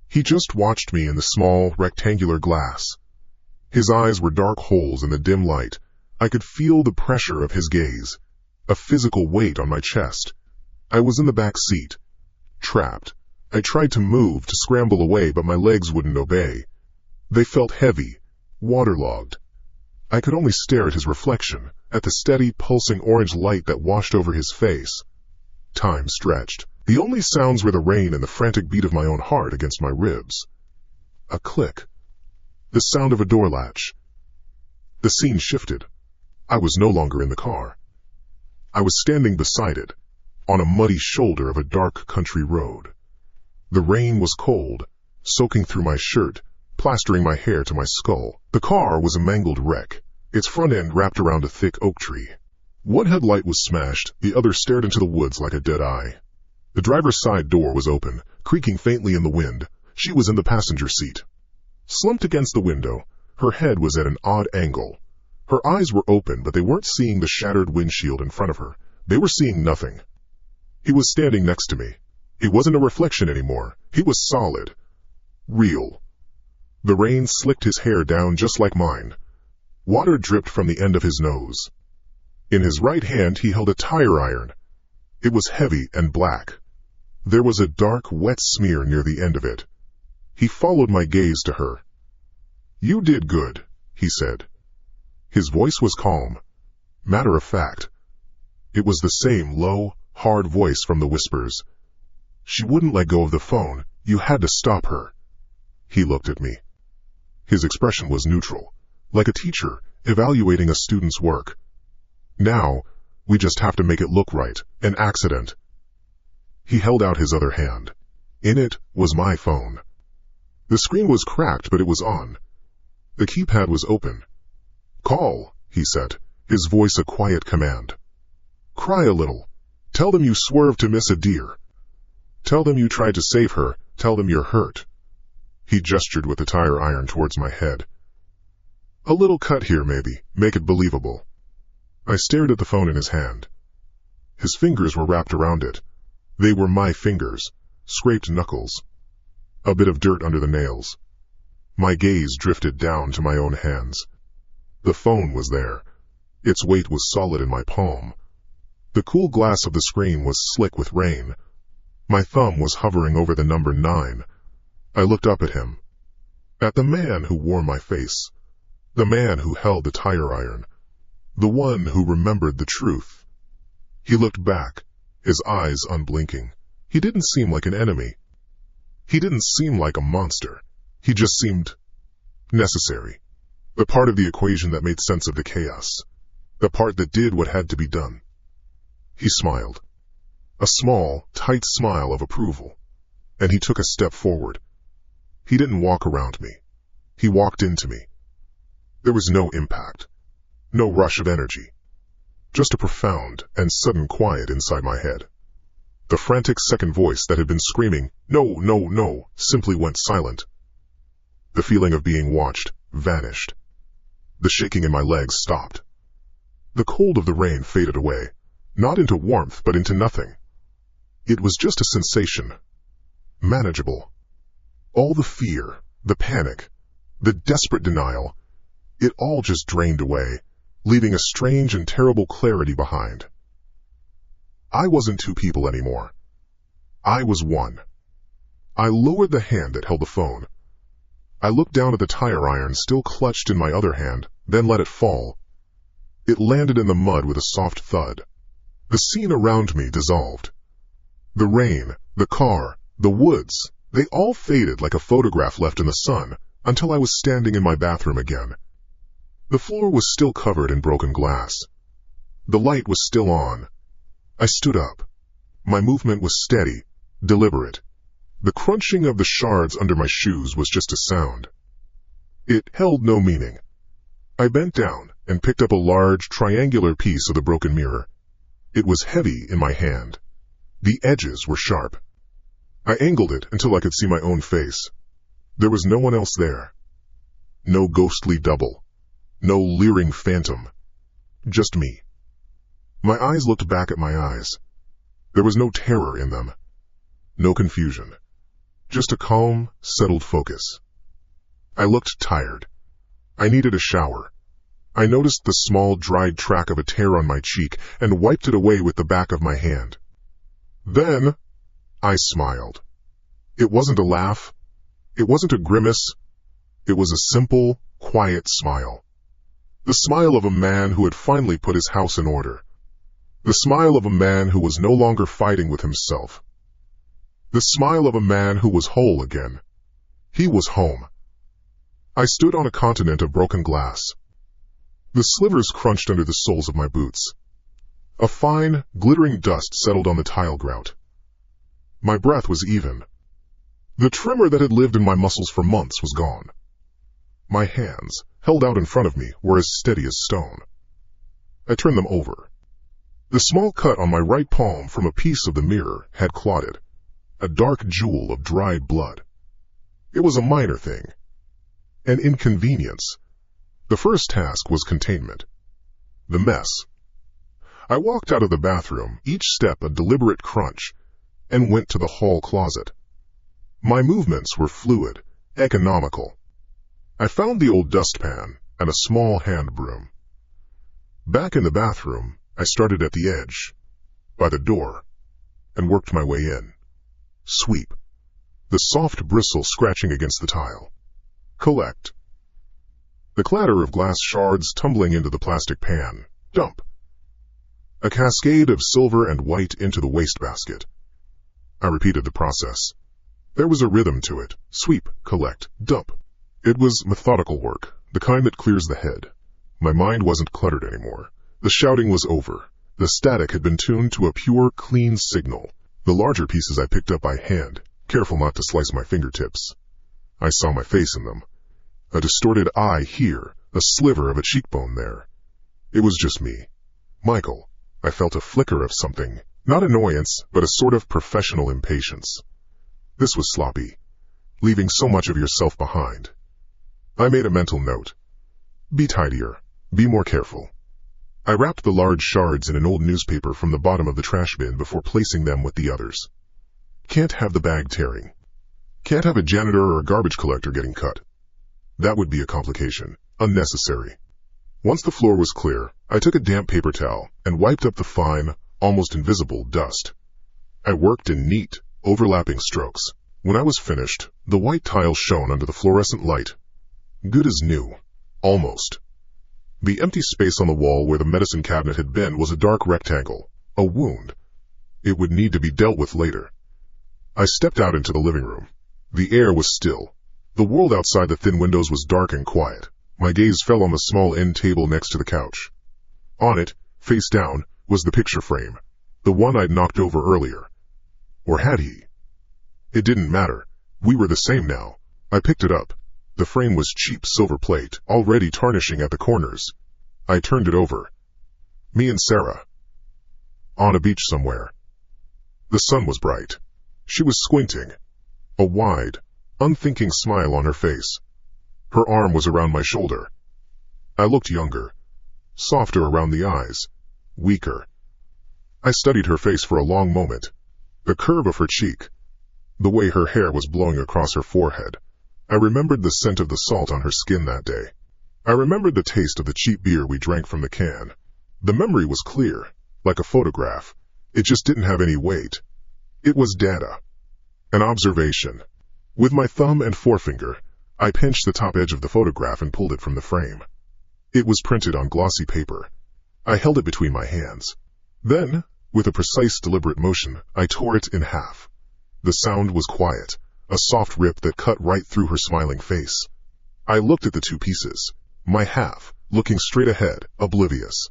He just watched me in the small, rectangular glass. His eyes were dark holes in the dim light. I could feel the pressure of his gaze, a physical weight on my chest. I was in the back seat, trapped. I tried to move, to scramble away, but my legs wouldn't obey. They felt heavy, waterlogged. I could only stare at his reflection, at the steady, pulsing orange light that washed over his face. Time stretched. The only sounds were the rain and the frantic beat of my own heart against my ribs. A click. The sound of a door latch. The scene shifted. I was no longer in the car. I was standing beside it, on a muddy shoulder of a dark country road. The rain was cold, soaking through my shirt, plastering my hair to my skull. The car was a mangled wreck, its front end wrapped around a thick oak tree. One headlight was smashed, the other stared into the woods like a dead eye. The driver's side door was open, creaking faintly in the wind. She was in the passenger seat. Slumped against the window, her head was at an odd angle. Her eyes were open, but they weren't seeing the shattered windshield in front of her. They were seeing nothing. He was standing next to me. He wasn't a reflection anymore. He was solid. Real. The rain slicked his hair down just like mine. Water dripped from the end of his nose. In his right hand he held a tire iron. It was heavy and black. There was a dark, wet smear near the end of it. He followed my gaze to her. "You did good," he said. His voice was calm, matter of fact. It was the same low, hard voice from the whispers. "She wouldn't let go of the phone. You had to stop her." He looked at me. His expression was neutral, like a teacher evaluating a student's work. "Now, we just have to make it look right. An accident." He held out his other hand. In it was my phone. The screen was cracked, but it was on. The keypad was open. "Call," he said, his voice a quiet command. "Cry a little. Tell them you swerved to miss a deer. Tell them you tried to save her. Tell them you're hurt." He gestured with the tire iron towards my head. "A little cut here, maybe. Make it believable." I stared at the phone in his hand. His fingers were wrapped around it. They were my fingers, scraped knuckles. A bit of dirt under the nails. My gaze drifted down to my own hands. The phone was there. Its weight was solid in my palm. The cool glass of the screen was slick with rain. My thumb was hovering over the number 9. I looked up at him. At the man who wore my face. The man who held the tire iron. The one who remembered the truth. He looked back, his eyes unblinking. He didn't seem like an enemy. He didn't seem like a monster. He just seemed necessary. The part of the equation that made sense of the chaos. The part that did what had to be done. He smiled. A small, tight smile of approval. And he took a step forward. He didn't walk around me. He walked into me. There was no impact. No rush of energy. Just a profound and sudden quiet inside my head. The frantic second voice that had been screaming, "No, no, no," simply went silent. The feeling of being watched vanished. The shaking in my legs stopped. The cold of the rain faded away, not into warmth but into nothing. It was just a sensation. Manageable. All the fear, the panic, the desperate denial, it all just drained away, leaving a strange and terrible clarity behind. I wasn't two people anymore. I was one. I lowered the hand that held the phone. I looked down at the tire iron still clutched in my other hand, then let it fall. It landed in the mud with a soft thud. The scene around me dissolved. The rain, the car, the woods, they all faded like a photograph left in the sun, until I was standing in my bathroom again. The floor was still covered in broken glass. The light was still on. I stood up. My movement was steady, deliberate. The crunching of the shards under my shoes was just a sound. It held no meaning. I bent down and picked up a large, triangular piece of the broken mirror. It was heavy in my hand. The edges were sharp. I angled it until I could see my own face. There was no one else there. No ghostly double. No leering phantom. Just me. My eyes looked back at my eyes. There was no terror in them. No confusion. Just a calm, settled focus. I looked tired. I needed a shower. I noticed the small, dried track of a tear on my cheek and wiped it away with the back of my hand. Then, I smiled. It wasn't a laugh. It wasn't a grimace. It was a simple, quiet smile. The smile of a man who had finally put his house in order. The smile of a man who was no longer fighting with himself. The smile of a man who was whole again. He was home. I stood on a continent of broken glass. The slivers crunched under the soles of my boots. A fine, glittering dust settled on the tile grout. My breath was even. The tremor that had lived in my muscles for months was gone. My hands, held out in front of me, were as steady as stone. I turned them over. The small cut on my right palm from a piece of the mirror had clotted, a dark jewel of dried blood. It was a minor thing, an inconvenience. The first task was containment. The mess. I walked out of the bathroom, each step a deliberate crunch, and went to the hall closet. My movements were fluid, economical. I found the old dustpan and a small hand broom. Back in the bathroom, I started at the edge, by the door, and worked my way in. Sweep. The soft bristle scratching against the tile. Collect. The clatter of glass shards tumbling into the plastic pan. Dump. A cascade of silver and white into the wastebasket. I repeated the process. There was a rhythm to it. Sweep, collect, dump. It was methodical work, the kind that clears the head. My mind wasn't cluttered anymore. The shouting was over. The static had been tuned to a pure, clean signal. The larger pieces I picked up by hand, careful not to slice my fingertips. I saw my face in them. A distorted eye here, a sliver of a cheekbone there. It was just me. Michael. I felt a flicker of something, not annoyance, but a sort of professional impatience. This was sloppy, leaving so much of yourself behind. I made a mental note. Be tidier. Be more careful. I wrapped the large shards in an old newspaper from the bottom of the trash bin before placing them with the others. Can't have the bag tearing. Can't have a janitor or a garbage collector getting cut. That would be a complication. Unnecessary. Once the floor was clear, I took a damp paper towel and wiped up the fine, almost invisible dust. I worked in neat, overlapping strokes. When I was finished, the white tile shone under the fluorescent light. Good as new. Almost. The empty space on the wall where the medicine cabinet had been was a dark rectangle, a wound. It would need to be dealt with later. I stepped out into the living room. The air was still. The world outside the thin windows was dark and quiet. My gaze fell on the small end table next to the couch. On it, face down, was the picture frame, the one I'd knocked over earlier. Or had he? It didn't matter. We were the same now. I picked it up. The frame was cheap silver plate, already tarnishing at the corners. I turned it over. Me and Sarah. On a beach somewhere. The sun was bright. She was squinting. A wide, unthinking smile on her face. Her arm was around my shoulder. I looked younger. Softer around the eyes. Weaker. I studied her face for a long moment. The curve of her cheek. The way her hair was blowing across her forehead. I remembered the scent of the salt on her skin that day. I remembered the taste of the cheap beer we drank from the can. The memory was clear, like a photograph. It just didn't have any weight. It was data. An observation. With my thumb and forefinger, I pinched the top edge of the photograph and pulled it from the frame. It was printed on glossy paper. I held it between my hands. Then, with a precise, deliberate motion, I tore it in half. The sound was quiet, a soft rip that cut right through her smiling face. I looked at the two pieces, my half, looking straight ahead, oblivious.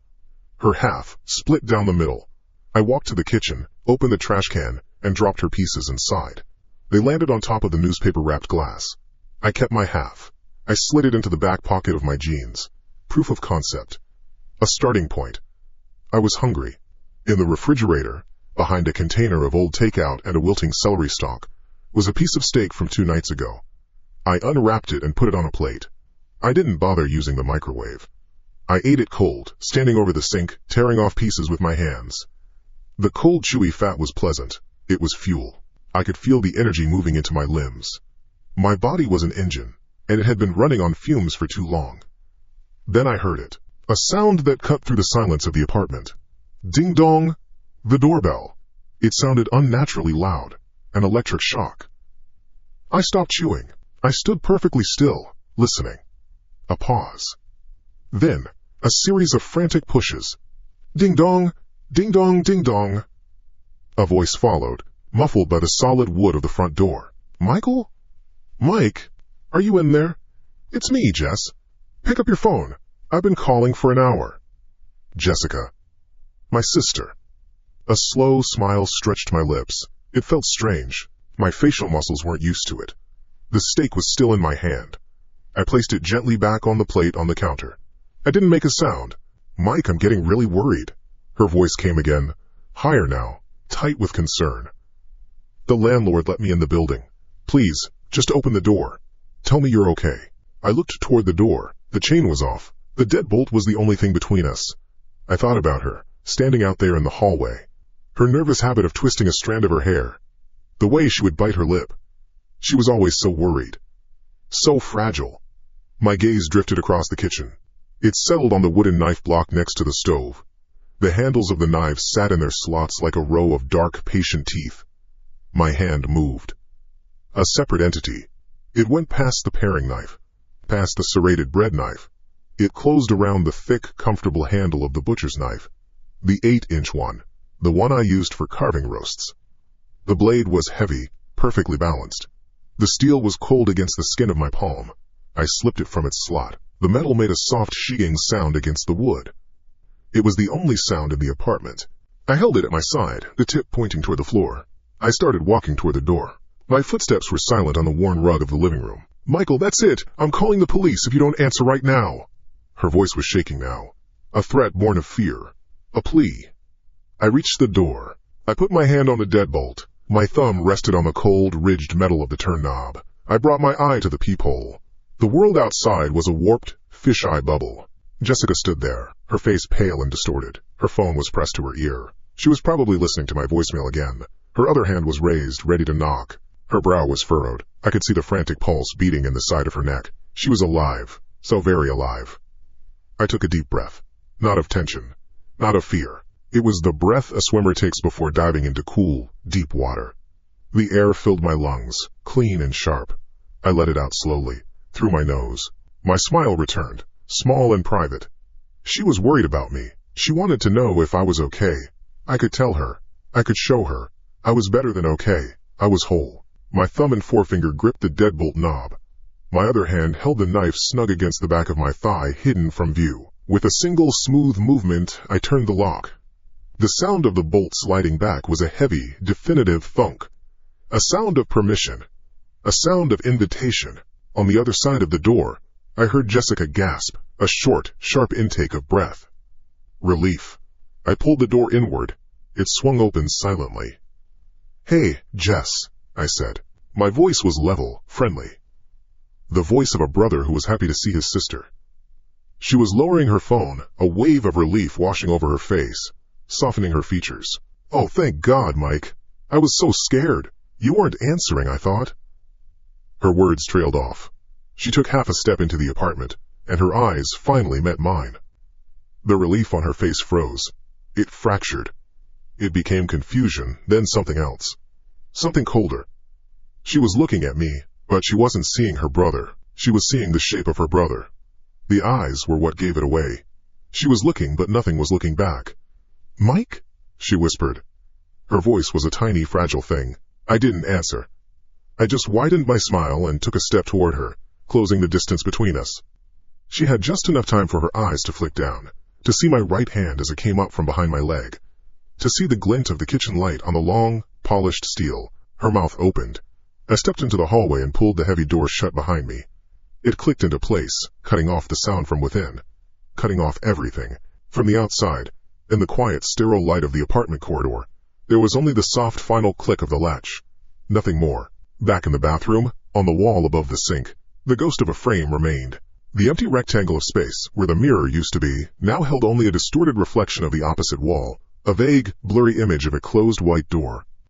Her half, split down the middle. I walked to the kitchen, opened the trash can, and dropped her pieces inside. They landed on top of the newspaper-wrapped glass. I kept my half. I slid it into the back pocket of my jeans. Proof of concept. A starting point. I was hungry. In the refrigerator, behind a container of old takeout and a wilting celery stalk, was a piece of steak from 2 nights ago. I unwrapped it and put it on a plate. I didn't bother using the microwave. I ate it cold, standing over the sink, tearing off pieces with my hands. The cold, chewy fat was pleasant. It was fuel. I could feel the energy moving into my limbs. My body was an engine, and it had been running on fumes for too long. Then I heard it. A sound that cut through the silence of the apartment. Ding dong! The doorbell. It sounded unnaturally loud. An electric shock. I stopped chewing. I stood perfectly still, listening. A pause. Then, a series of frantic pushes. Ding dong! Ding dong! Ding dong! A voice followed, muffled by the solid wood of the front door. Michael? Mike? Are you in there? It's me, Jess. Pick up your phone. I've been calling for an hour. Jessica. My sister. A slow smile stretched my lips. It felt strange. My facial muscles weren't used to it. The steak was still in my hand. I placed it gently back on the plate on the counter. I didn't make a sound. Mike, I'm getting really worried. Her voice came again, higher now, tight with concern. The landlord let me in the building. Please, just open the door. Tell me you're okay. I looked toward the door. The chain was off. The deadbolt was the only thing between us. I thought about her, standing out there in the hallway. Her nervous habit of twisting a strand of her hair. The way she would bite her lip. She was always so worried. So fragile. My gaze drifted across the kitchen. It settled on the wooden knife block next to the stove. The handles of the knives sat in their slots like a row of dark, patient teeth. My hand moved. A separate entity. It went past the paring knife, past the serrated bread knife. It closed around the thick, comfortable handle of the butcher's knife. The 8-inch one. The one I used for carving roasts. The blade was heavy, perfectly balanced. The steel was cold against the skin of my palm. I slipped it from its slot. The metal made a soft sheeting sound against the wood. It was the only sound in the apartment. I held it at my side, the tip pointing toward the floor. I started walking toward the door. My footsteps were silent on the worn rug of the living room. Michael, that's it. I'm calling the police if you don't answer right now. Her voice was shaking now. A threat born of fear. A plea. I reached the door. I put my hand on the deadbolt. My thumb rested on the cold, ridged metal of the turn knob. I brought my eye to the peephole. The world outside was a warped, fish-eye bubble. Jessica stood there, her face pale and distorted. Her phone was pressed to her ear. She was probably listening to my voicemail again. Her other hand was raised, ready to knock. Her brow was furrowed. I could see the frantic pulse beating in the side of her neck. She was alive, so very alive. I took a deep breath. Not of tension, not of fear. It was the breath a swimmer takes before diving into cool, deep water. The air filled my lungs, clean and sharp. I let it out slowly, through my nose. My smile returned, small and private. She was worried about me. She wanted to know if I was okay. I could tell her. I could show her. I was better than okay. I was whole. My thumb and forefinger gripped the deadbolt knob. My other hand held the knife snug against the back of my thigh, hidden from view. With a single smooth movement, I turned the lock. The sound of the bolt sliding back was a heavy, definitive thunk. A sound of permission. A sound of invitation. On the other side of the door, I heard Jessica gasp, a short, sharp intake of breath. Relief. I pulled the door inward. It swung open silently. Hey, Jess, I said. My voice was level, friendly. The voice of a brother who was happy to see his sister. She was lowering her phone, a wave of relief washing over her face, softening her features. Oh, thank God, Mike. I was so scared. You weren't answering, I thought. Her words trailed off. She took half a step into the apartment, and her eyes finally met mine. The relief on her face froze. It fractured. It became confusion, then something else. Something colder. She was looking at me, but she wasn't seeing her brother. She was seeing the shape of her brother. The eyes were what gave it away. She was looking, but nothing was looking back. Mike? She whispered. Her voice was a tiny, fragile thing. I didn't answer. I just widened my smile and took a step toward her, closing the distance between us. She had just enough time for her eyes to flick down, to see my right hand as it came up from behind my leg. to see the glint of the kitchen light on the long, polished steel. Her mouth opened. I stepped into the hallway and pulled the heavy door shut behind me. It clicked into place, cutting off the sound from within. Cutting off everything. From the outside, in the quiet, sterile light of the apartment corridor, there was only the soft final click of the latch. Nothing more. Back in the bathroom, on the wall above the sink, the ghost of a frame remained. The empty rectangle of space, where the mirror used to be, now held only a distorted reflection of the opposite wall, a vague, blurry image of a closed white door.